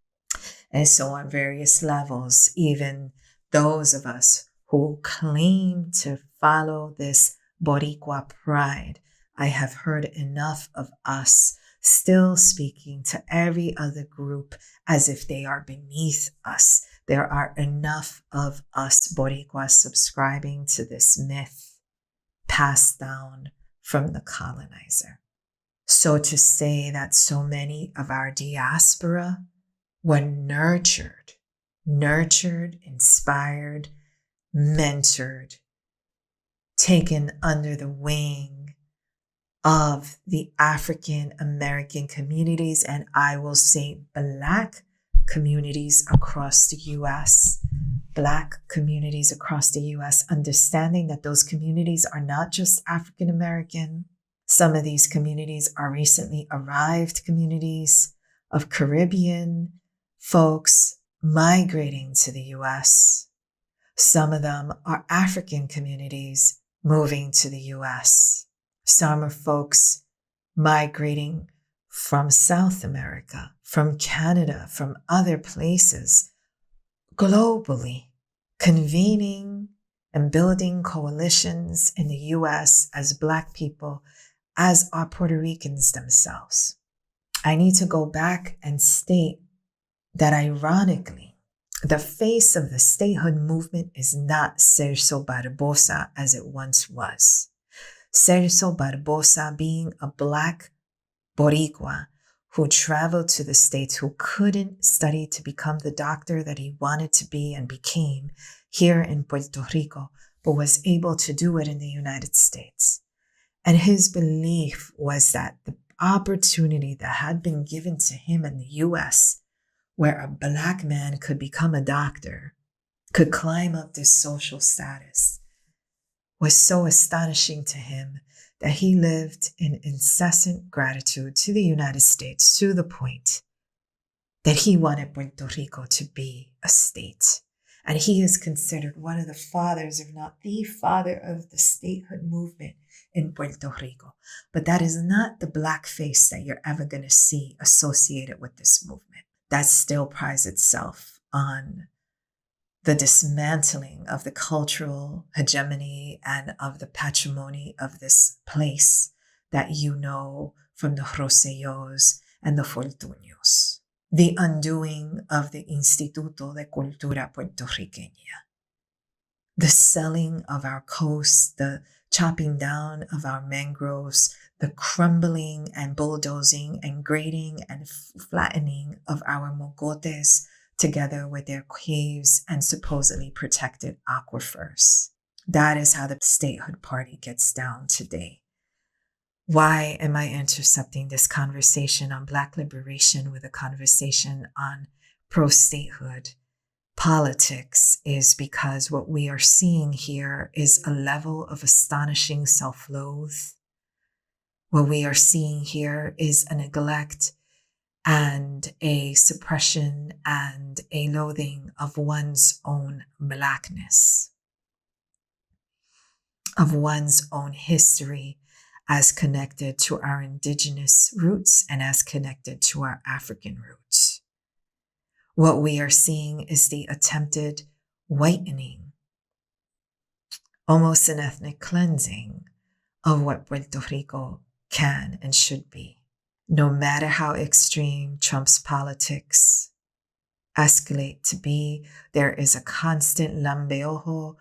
And so on various levels, even those of us who claim to follow this Boricua pride, I have heard enough of us still speaking to every other group as if they are beneath us. There are enough of us Boricuas subscribing to this myth passed down from the colonizer. So to say that so many of our diaspora were nurtured, inspired, mentored, taken under the wing of the African American communities, and I will say Black communities across the U.S., Black communities across the U.S., understanding that those communities are not just African American. Some of these communities are recently arrived communities of Caribbean folks migrating to the U.S. Some of them are African communities moving to the U.S. Some are folks migrating from South America, from Canada, from other places, globally, convening and building coalitions in the U.S. as Black people, as are Puerto Ricans themselves. I need to go back and state that ironically, the face of the statehood movement is not Celso Barbosa as it once was. Celso Barbosa being a Black Boricua who traveled to the States, who couldn't study to become the doctor that he wanted to be and became here in Puerto Rico, but was able to do it in the United States. And his belief was that the opportunity that had been given to him in the U.S., where a Black man could become a doctor, could climb up this social status, was so astonishing to him that he lived in incessant gratitude to the United States, to the point that he wanted Puerto Rico to be a state. And he is considered one of the fathers, if not the father, of the statehood movement in Puerto Rico. But that is not the Black face that you're ever going to see associated with this movement. That still prides itself on the dismantling of the cultural hegemony and of the patrimony of this place that you know from the Rosellos and the Fortuños. The undoing of the Instituto de Cultura Puertorriqueña. The selling of our coasts, the chopping down of our mangroves, the crumbling and bulldozing and grading and flattening of our mogotes, together with their caves and supposedly protected aquifers. That is how the statehood party gets down today. Why am I intercepting this conversation on Black liberation with a conversation on pro-statehood politics? Is because what we are seeing here is a level of astonishing self-loathe. What we are seeing here is a neglect and a suppression and a loathing of one's own Blackness, of one's own history as connected to our indigenous roots and as connected to our African roots. What we are seeing is the attempted whitening, almost an ethnic cleansing of what Puerto Rico can and should be. No matter how extreme Trump's politics escalate to be, there is a constant lambeojo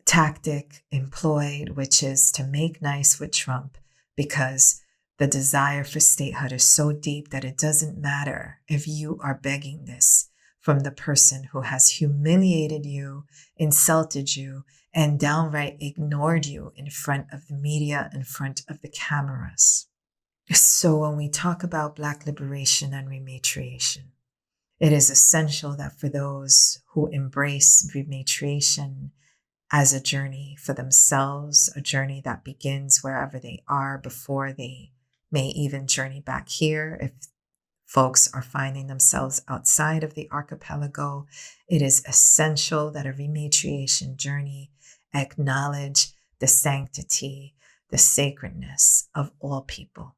tactic employed, which is to make nice with Trump, because the desire for statehood is so deep that it doesn't matter if you are begging this from the person who has humiliated you, insulted you, and downright ignored you in front of the media, in front of the cameras. So when we talk about Black liberation and rematriation, it is essential that for those who embrace rematriation as a journey for themselves, a journey that begins wherever they are before they may even journey back here, if folks are finding themselves outside of the archipelago, it is essential that a rematriation journey acknowledge the sanctity, the sacredness of all people.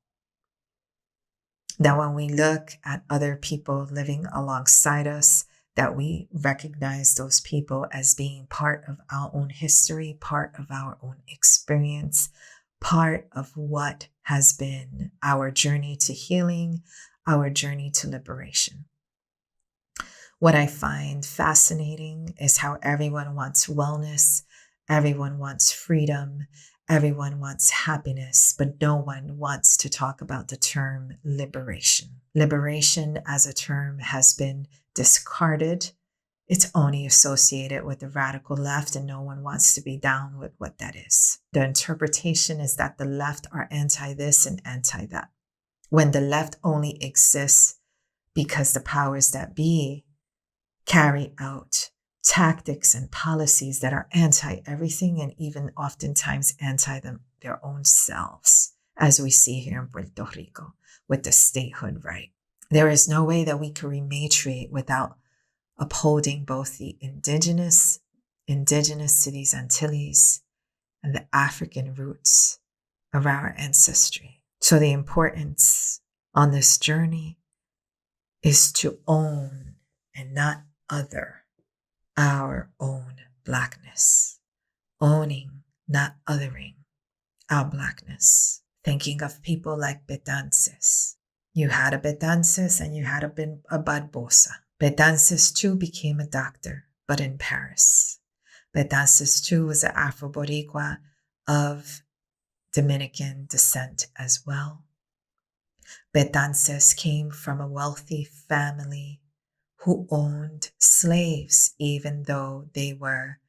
That when we look at other people living alongside us, that we recognize those people as being part of our own history, part of our own experience, part of what has been our journey to healing, our journey to liberation. What I find fascinating is how everyone wants wellness, everyone wants freedom, Everyone wants happiness, but no one wants to talk about the term liberation. Liberation as a term has been discarded. It's only associated with the radical left, and no one wants to be down with what that is. The interpretation is that the left are anti-this and anti-that, when the left only exists because the powers that be carry out tactics and policies that are anti-everything and even oftentimes anti their own selves, as we see here in Puerto Rico with the statehood right. There is no way that we can rematriate without upholding both the indigenous to these Antilles and the African roots of our ancestry. So the importance on this journey is to own and not other our own Blackness. Owning, not othering our Blackness. Thinking of people like Betances. You had a Betances and you had a Barbosa. Betances too became a doctor, but in Paris. Betances too was an Afro-Boricua of Dominican descent as well. Betances came from a wealthy family who owned slaves, even though they were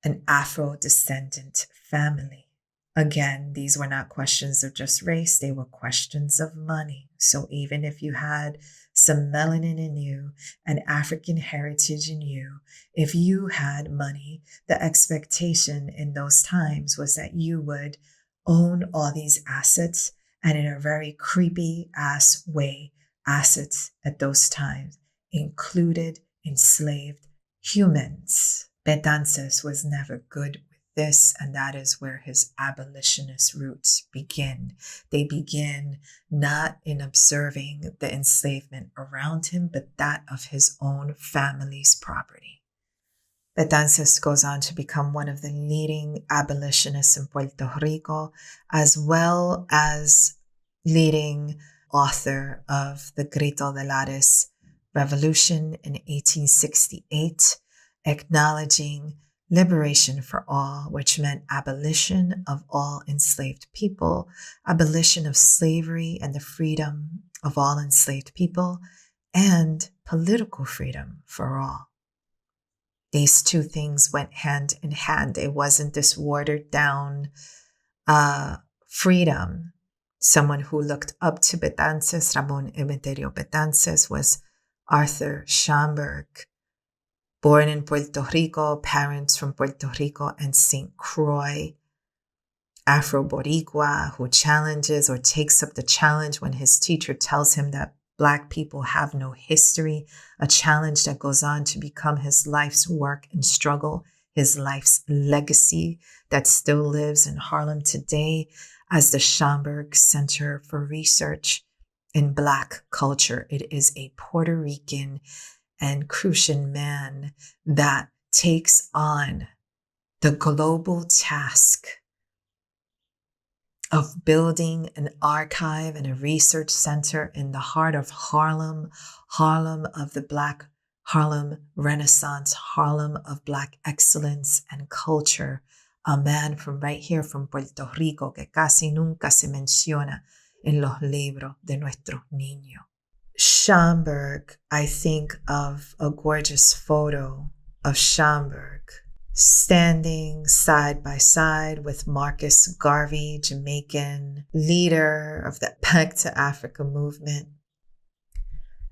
an Afro-descendant family. Again, these were not questions of just race, they were questions of money. So even if you had some melanin in you and African heritage in you, if you had money, the expectation in those times was that you would own all these assets, and in a very creepy ass way, assets at those times included enslaved humans. Betances was never good with this, and that is where his abolitionist roots begin. They begin not in observing the enslavement around him, but that of his own family's property. Betances goes on to become one of the leading abolitionists in Puerto Rico, as well as leading author of the Grito de Lares Revolution in 1868, acknowledging liberation for all, which meant abolition of all enslaved people, abolition of slavery and the freedom of all enslaved people, and political freedom for all. These two things went hand in hand. It wasn't this watered down freedom. Someone who looked up to Betances, Ramon Emeterio Betances, was Arthur Schomburg, born in Puerto Rico, parents from Puerto Rico and St. Croix, Afro-Boricua, who challenges or takes up the challenge when his teacher tells him that Black people have no history, a challenge that goes on to become his life's work and struggle, his life's legacy that still lives in Harlem today as the Schomburg Center for Research in Black Culture. It is a Puerto Rican and Crucian man that takes on the global task of building an archive and a research center in the heart of Harlem, Harlem of the Black Harlem Renaissance, Harlem of Black excellence and culture. A man from right here from Puerto Rico que casi nunca se menciona en los libros de nuestros niños. Schomburg, I think of a gorgeous photo of Schomburg standing side by side with Marcus Garvey, Jamaican leader of the Back to Africa movement.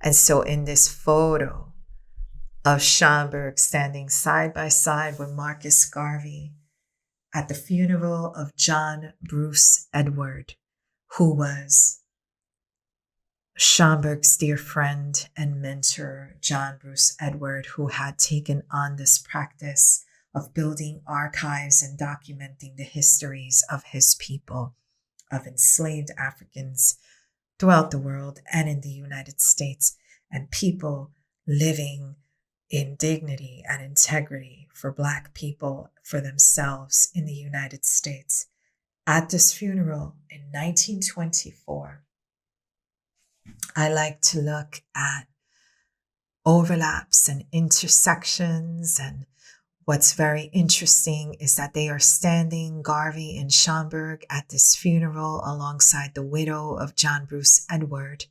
And so in this photo of Schomburg standing side by side with Marcus Garvey at the funeral of John Bruce Edward, who was Schomburg's dear friend and mentor, John Bruce Edward, who had taken on this practice of building archives and documenting the histories of his people, of enslaved Africans throughout the world and in the United States, and people living in dignity and integrity for Black people, for themselves in the United States. At this funeral in 1924, I like to look at overlaps and intersections and What's very interesting is that they are standing, Garvey and Schomburg, at this funeral alongside the widow of John Bruce Edward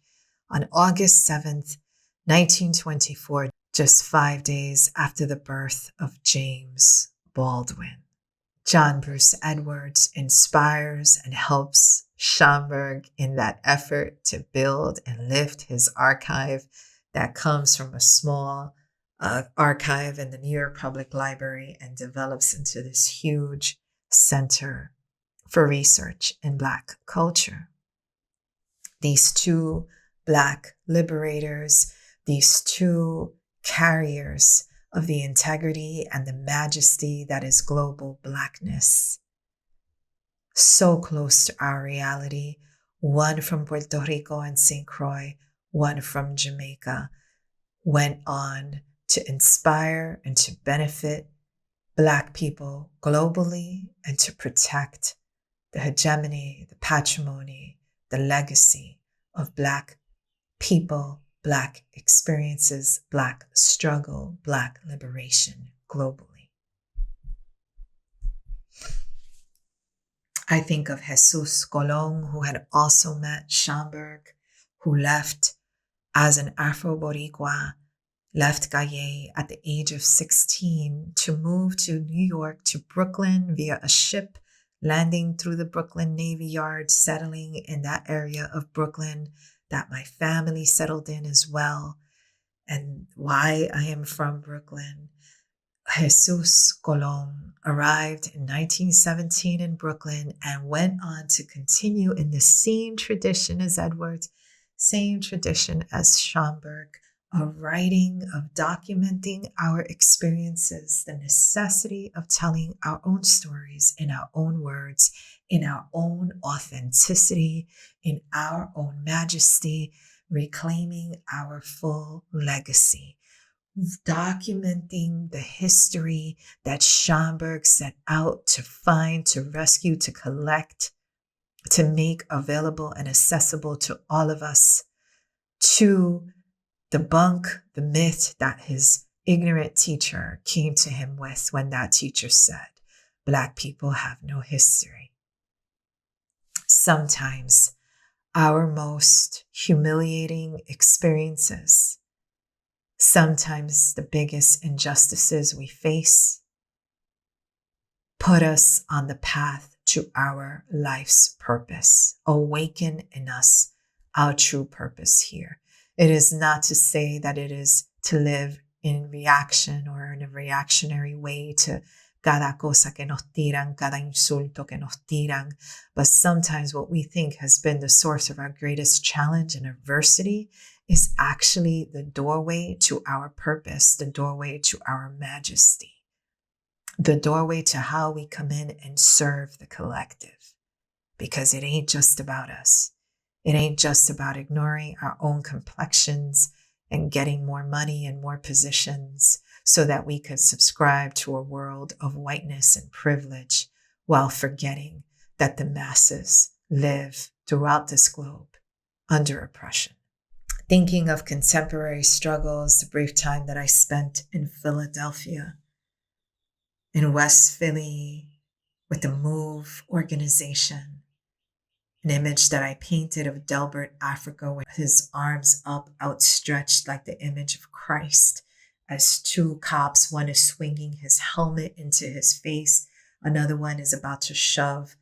on August 7th, 1924, just 5 days after the birth of James Baldwin. John Bruce Edwards inspires and helps Schomburg in that effort to build and lift his archive that comes from a small archive in the New York Public Library and develops into this huge center for research in Black culture. These two Black liberators, these two carriers of the integrity and the majesty that is global Blackness, so close to our reality, one from Puerto Rico and St. Croix, one from Jamaica, went on to inspire and to benefit Black people globally and to protect the hegemony, the patrimony, the legacy of Black people, Black experiences, Black struggle, Black liberation globally. I think of Jesus Colón, who had also met Schomburg, who left as an Afro-Boricua, left Galle at the age of 16 to move to New York, to Brooklyn via a ship, landing through the Brooklyn Navy Yard, settling in that area of Brooklyn that my family settled in as well. And why I am from Brooklyn. Jesus Colón arrived in 1917 in Brooklyn and went on to continue in the same tradition as Edwards, same tradition as Schomburg, of writing, of documenting our experiences, the necessity of telling our own stories in our own words, in our own authenticity, in our own majesty, reclaiming our full legacy, documenting the history that Schomburg set out to find, to rescue, to collect, to make available and accessible to all of us, to debunk the myth that his ignorant teacher came to him with when that teacher said, Black people have no history. Sometimes our most humiliating experiences, sometimes the biggest injustices we face, put us on the path to our life's purpose, awaken in us our true purpose here. It is not to say that it is to live in reaction or in a reactionary way to cada cosa que nos tiran, cada insulto que nos tiran. But sometimes what we think has been the source of our greatest challenge and adversity is actually the doorway to our purpose, the doorway to our majesty, the doorway to how we come in and serve the collective. Because it ain't just about us. It ain't just about ignoring our own complexions and getting more money and more positions so that we could subscribe to a world of whiteness and privilege while forgetting that the masses live throughout this globe under oppression. Thinking of contemporary struggles, the brief time that I spent in Philadelphia, in West Philly, with the MOVE organization, an image that I painted of Delbert Africa with his arms up, outstretched like the image of Christ, as two cops, one is swinging his helmet into his face, another one is about to shove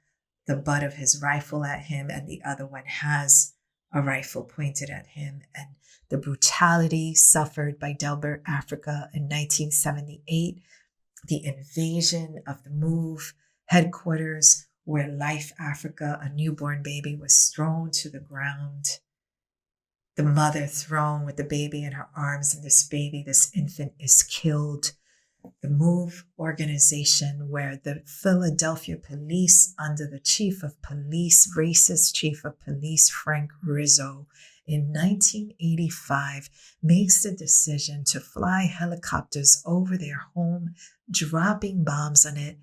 the butt of his rifle at him, and the other one has a rifle pointed at him. And the brutality suffered by Delbert Africa in 1978, the invasion of the MOVE headquarters, where Life Africa, a newborn baby, was thrown to the ground. The mother thrown with the baby in her arms, and this infant is killed. The MOVE organization, where the Philadelphia police, under the chief of police, racist chief of police, Frank Rizzo, in 1985, makes the decision to fly helicopters over their home, dropping bombs on it,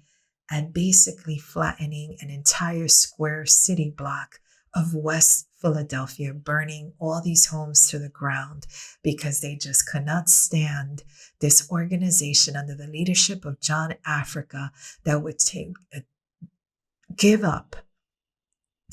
and basically flattening an entire square city block of West Philadelphia, burning all these homes to the ground because they just could not stand this organization under the leadership of John Africa that would give up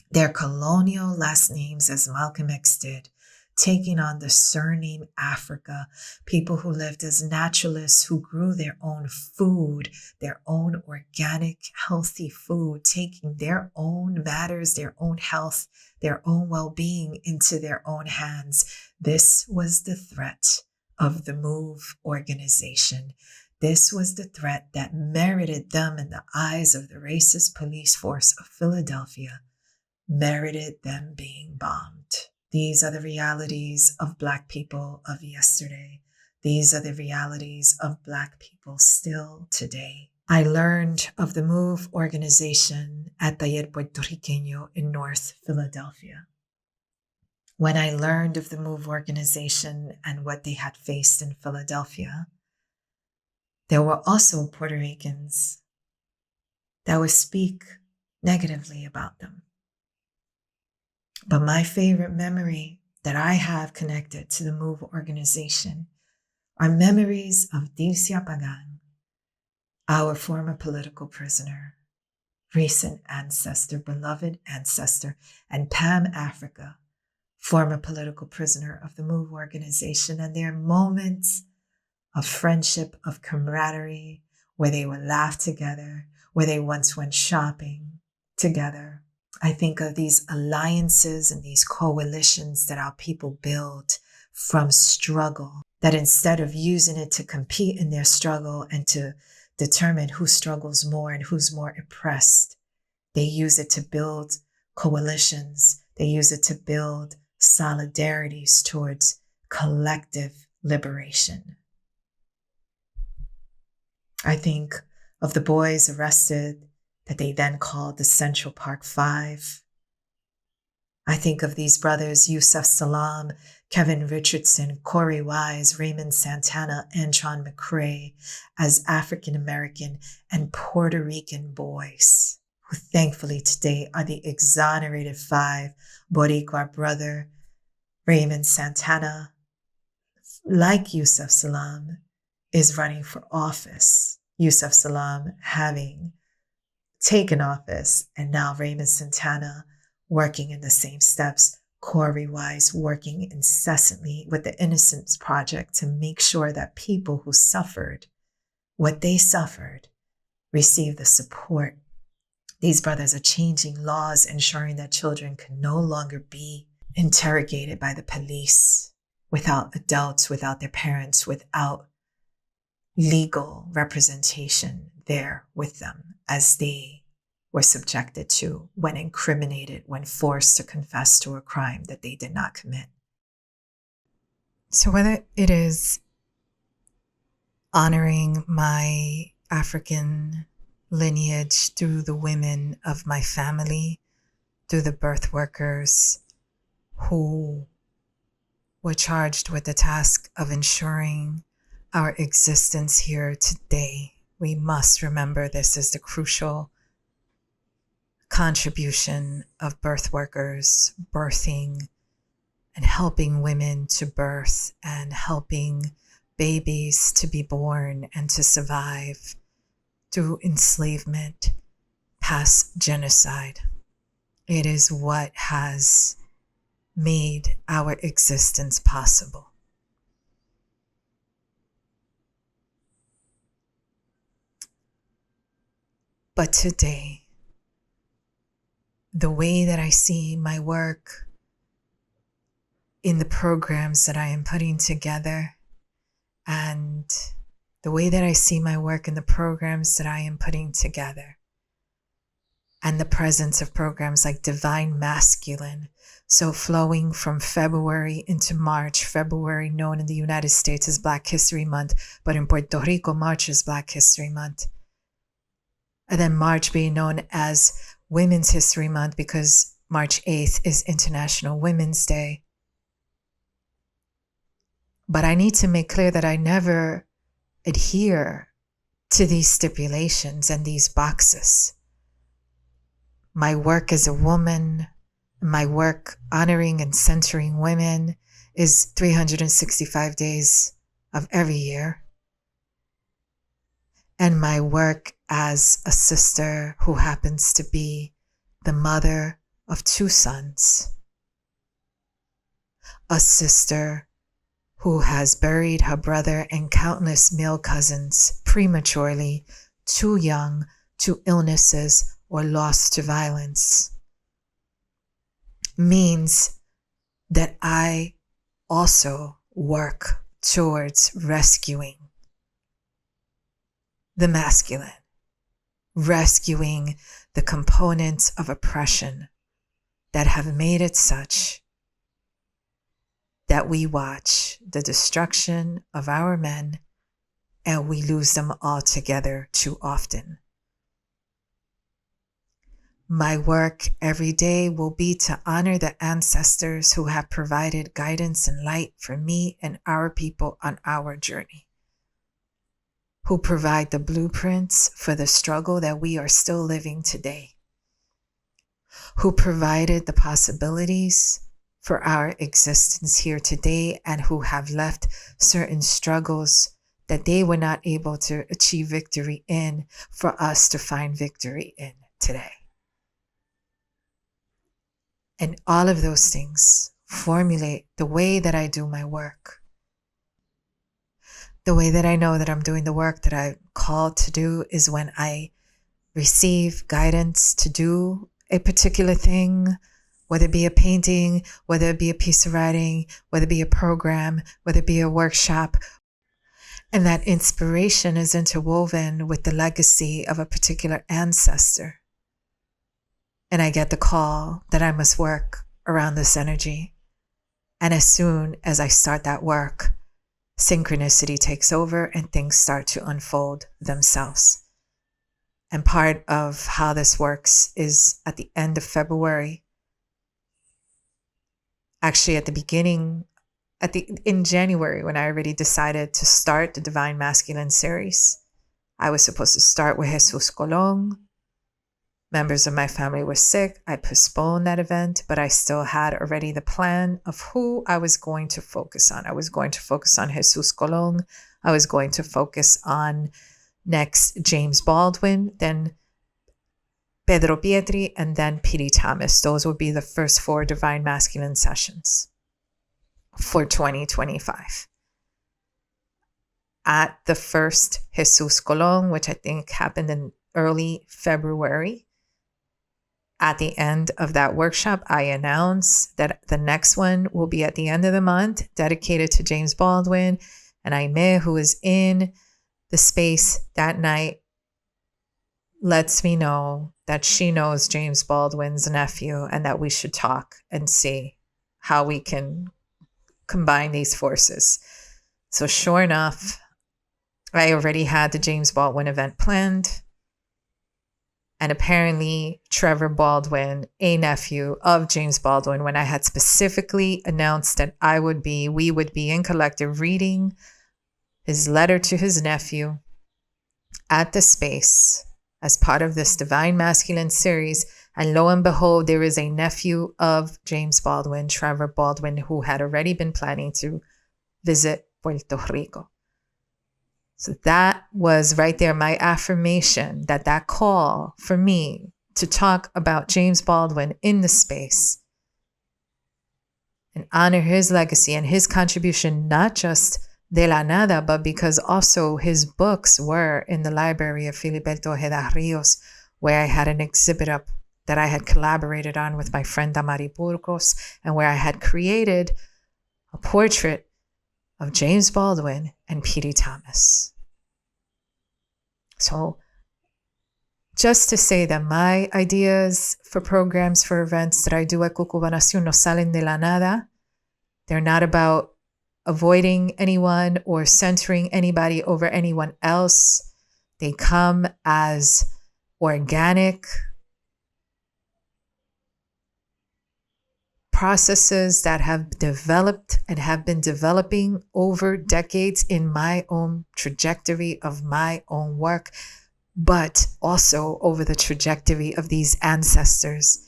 their colonial last names as Malcolm X did, taking on the surname Africa, people who lived as naturalists, who grew their own food, their own organic, healthy food, taking their own matters, their own health, their own well-being into their own hands. This was the threat of the MOVE organization. This was the threat that merited them in the eyes of the racist police force of Philadelphia, merited them being bombed. These are the realities of Black people of yesterday. These are the realities of Black people still today. I learned of the MOVE organization at Taller Puertorriqueño in North Philadelphia. When I learned of the MOVE organization and what they had faced in Philadelphia, there were also Puerto Ricans that would speak negatively about them. But my favorite memory that I have connected to the MOVE organization are memories of Dilcia Pagan, our former political prisoner, recent ancestor, beloved ancestor, and Pam Africa, former political prisoner of the MOVE organization, and their moments of friendship, of camaraderie, where they would laugh together, where they once went shopping together. I think of these alliances and these coalitions that our people build from struggle, that instead of using it to compete in their struggle and to determine who struggles more and who's more oppressed, they use it to build coalitions. They use it to build solidarities towards collective liberation. I think of the boys arrested that they then called the Central Park Five. I think of these brothers, Yusuf Salam, Kevin Richardson, Corey Wise, Raymond Santana, Antron McCrae, as African-American and Puerto Rican boys, who thankfully today are the exonerated five. Boricua brother, Raymond Santana, like Yusuf Salam, is running for office. Yusuf Salam having taken office, and now Raymond Santana working in the same steps. Corey Wise working incessantly with the Innocence Project to make sure that people who suffered what they suffered receive the support. These brothers are changing laws, ensuring that children can no longer be interrogated by the police without adults, without their parents, without legal representation there with them, as they were subjected to when incriminated, when forced to confess to a crime that they did not commit. So whether it is honoring my African lineage through the women of my family, through the birth workers who were charged with the task of ensuring our existence here today, we must remember this is the crucial contribution of birth workers, birthing and helping women to birth and helping babies to be born and to survive through enslavement, past genocide. It is what has made our existence possible. But today, the way that I see my work in the programs that I am putting together, and the way that I see my work in the programs that I am putting together, and the presence of programs like Divine Masculine, so flowing from February into March, February known in the United States as Black History Month, but in Puerto Rico, March is Black History Month. And then March being known as Women's History Month because March 8th is International Women's Day. But I need to make clear that I never adhere to these stipulations and these boxes. My work as a woman, My work honoring and centering women is 365 days of every year. And my work as a sister who happens to be the mother of 2 sons, a sister who has buried her brother and countless male cousins prematurely, too young, to illnesses or lost to violence, means that I also work towards rescuing the masculine, rescuing the components of oppression that have made it such that we watch the destruction of our men and we lose them altogether too often. My work every day will be to honor the ancestors who have provided guidance and light for me and our people on our journey, who provide the blueprints for the struggle that we are still living today, who provided the possibilities for our existence here today, and who have left certain struggles that they were not able to achieve victory in for us to find victory in today. And all of those things formulate the way that I do my work. The way that I know that I'm doing the work that I'm called to do is when I receive guidance to do a particular thing, whether it be a painting, whether it be a piece of writing, whether it be a program, whether it be a workshop. And that inspiration is interwoven with the legacy of a particular ancestor. And I get the call that I must work around this energy. And as soon as I start that work, synchronicity takes over and things start to unfold themselves. And part of how this works is at the end of February, actually at the beginning, in January, when I already decided to start the Divine Masculine series. I was supposed to start with Jesus Colón. Members of my family were sick. I postponed that event, but I still had already the plan of who I was going to focus on. I was going to focus on Jesus Colón. I was going to focus on next James Baldwin, then Pedro Pietri, and then P.D. Thomas. Those would be the first 4 Divine Masculine sessions for 2025. At the first Jesus Colón, which I think happened in early February, at the end of that workshop, I announced that the next one will be at the end of the month, dedicated to James Baldwin. And Aime, who is in the space that night, lets me know that she knows James Baldwin's nephew and that we should talk and see how we can combine these forces. So sure enough, I already had the James Baldwin event planned. And apparently Trevor Baldwin, a nephew of James Baldwin, when I had specifically announced that we would be in collective reading his letter to his nephew at the space as part of this Divine Masculine series. And lo and behold, there is a nephew of James Baldwin, Trevor Baldwin, who had already been planning to visit Puerto Rico. So that was right there, my affirmation that call for me to talk about James Baldwin in the space and honor his legacy and his contribution, not just de la nada, but because also his books were in the library of Filiberto Ojeda Rios, where I had an exhibit up that I had collaborated on with my friend Damari Burgos, and where I had created a portrait of James Baldwin and P.D. Thomas. So just to say that my ideas for programs, for events that I do at CucubaNación no salen de la nada. They're not about avoiding anyone or centering anybody over anyone else. They come as organic processes that have developed and have been developing over decades in my own trajectory of my own work, but also over the trajectory of these ancestors.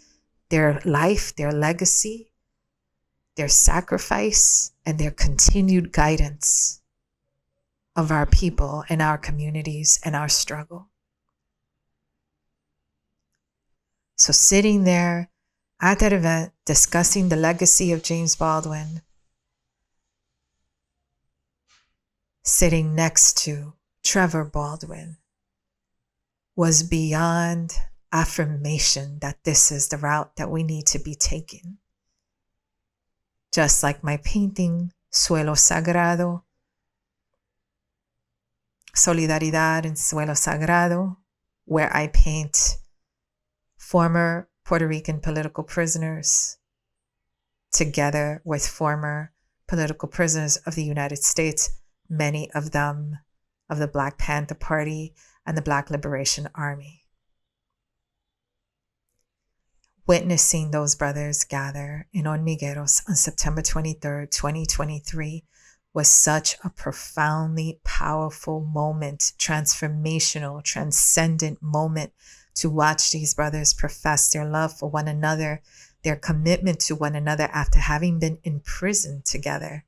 their life, their legacy, their sacrifice, and their continued guidance of our people and our communities and our struggle. So sitting there at that event, discussing the legacy of James Baldwin, sitting next to Trevor Baldwin, was beyond affirmation that this is the route that we need to be taking. Just like my painting, Suelo Sagrado, Solidaridad en Suelo Sagrado, where I paint former Puerto Rican political prisoners together with former political prisoners of the United States, many of them of the Black Panther Party and the Black Liberation Army. Witnessing those brothers gather in Hormigueros on September 23rd, 2023 was such a profoundly powerful moment, transformational, transcendent moment to watch these brothers profess their love for one another, their commitment to one another after having been imprisoned together.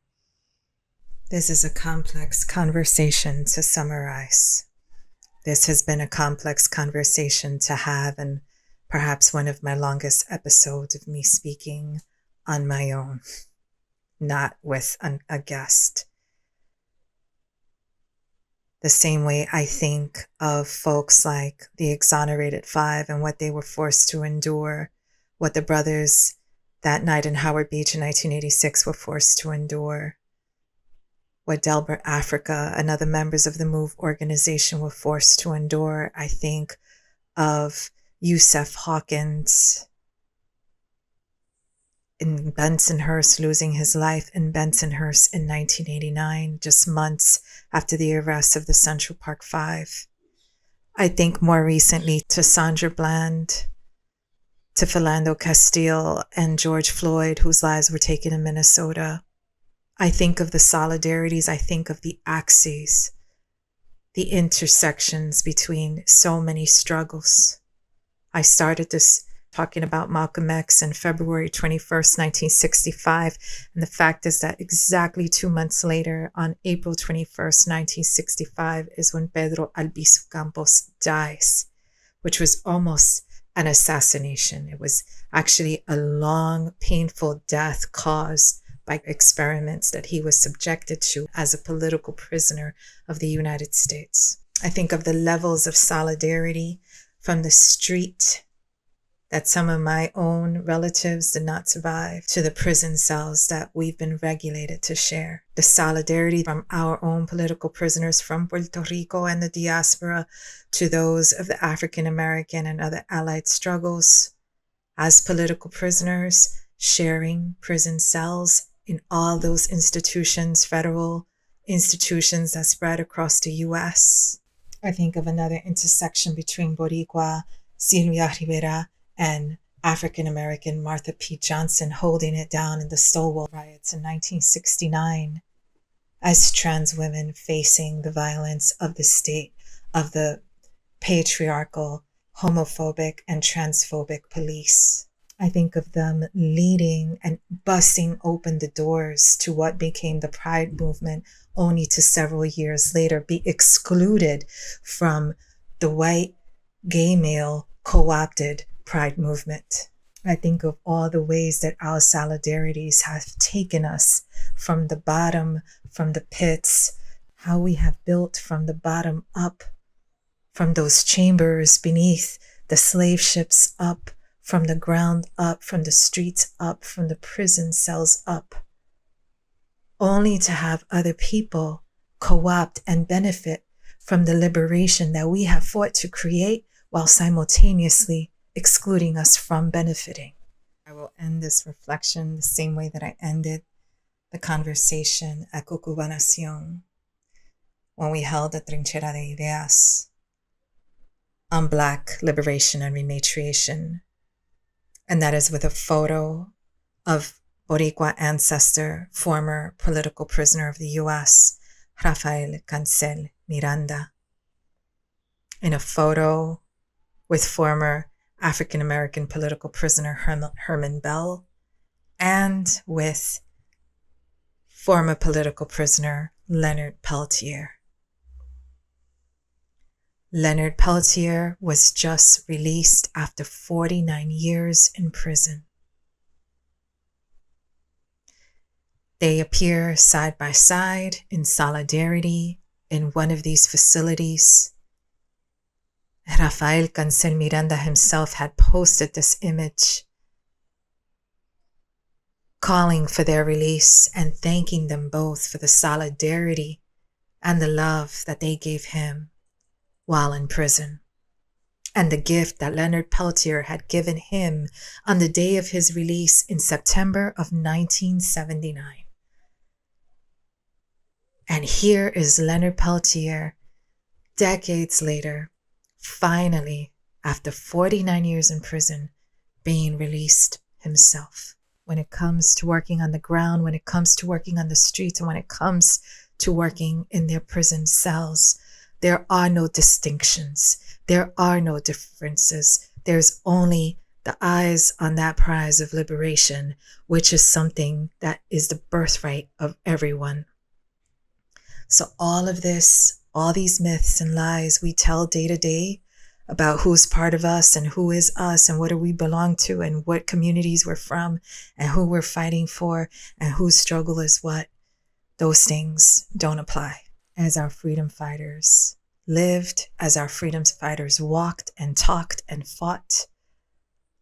This is a complex conversation to summarize. This has been a complex conversation to have, and perhaps one of my longest episodes of me speaking on my own, not with a guest. The same way I think of folks like the Exonerated Five and what they were forced to endure, what the brothers that night in Howard Beach in 1986 were forced to endure, what Delbert Africa and other members of the MOVE organization were forced to endure. I think of Yusef Hawkins in Bensonhurst, losing his life in Bensonhurst in 1989, just months after the arrest of the Central Park Five. I think more recently to Sandra Bland, to Philando Castile and George Floyd, whose lives were taken in Minnesota. I think of the solidarities, I think of the axes, the intersections between so many struggles. I started this talking about Malcolm X on February 21st, 1965. And the fact is that exactly 2 months later, on April 21st, 1965, is when Pedro Albizu Campos dies, which was almost an assassination. It was actually a long, painful death caused by experiments that he was subjected to as a political prisoner of the United States. I think of the levels of solidarity from the street that some of my own relatives did not survive, to the prison cells that we've been regulated to share. The solidarity from our own political prisoners from Puerto Rico and the diaspora to those of the African American and other allied struggles as political prisoners, sharing prison cells in all those institutions, federal institutions that spread across the U.S. I think of another intersection between Boricua, Sylvia Rivera, and African-American Martha P. Johnson holding it down in the Stonewall riots in 1969 as trans women facing the violence of the state, of the patriarchal, homophobic, and transphobic police. I think of them leading and busting open the doors to what became the Pride movement, only to several years later be excluded from the white gay male co-opted Pride movement. I think of all the ways that our solidarities have taken us from the bottom, from the pits, how we have built from the bottom up, from those chambers beneath the slave ships up, from the ground up, from the streets up, from the prison cells up, only to have other people co-opt and benefit from the liberation that we have fought to create while simultaneously excluding us from benefiting. I will end this reflection the same way that I ended the conversation at CucubaNación when we held the Trinchera de Ideas on Black liberation and rematriation. And that is with a photo of Boricua ancestor, former political prisoner of the U.S., Rafael Cancel Miranda, in a photo with former African-American political prisoner Herman Bell, and with former political prisoner Leonard Peltier. Leonard Peltier was just released after 49 years in prison. They appear side by side in solidarity in one of these facilities. Rafael Cancel Miranda himself had posted this image, calling for their release and thanking them both for the solidarity and the love that they gave him while in prison, and the gift that Leonard Peltier had given him on the day of his release in September of 1979. And here is Leonard Peltier, decades later, finally, after 49 years in prison, being released himself. When it comes to working on the ground, when it comes to working on the streets, and when it comes to working in their prison cells, there are no distinctions. There are no differences. There's only the eyes on that prize of liberation, which is something that is the birthright of everyone. So all of this, all these myths and lies we tell day to day about who's part of us and who is us and what do we belong to and what communities we're from and who we're fighting for and whose struggle is what, those things don't apply. As our freedom fighters lived, as our freedom fighters walked and talked and fought,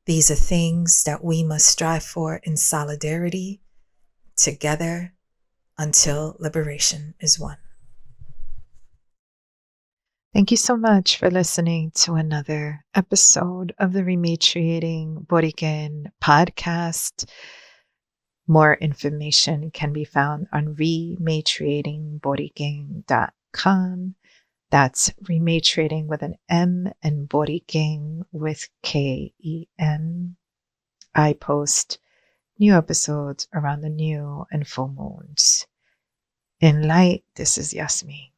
these are things that we must strive for in solidarity, together, until liberation is won. Thank you so much for listening to another episode of the Rematriating Boriken podcast. More information can be found on rematriatingboriken.com. That's rematriating with an M and Boriken with K-E-N. I post new episodes around the new and full moons. In light, this is Yasmín.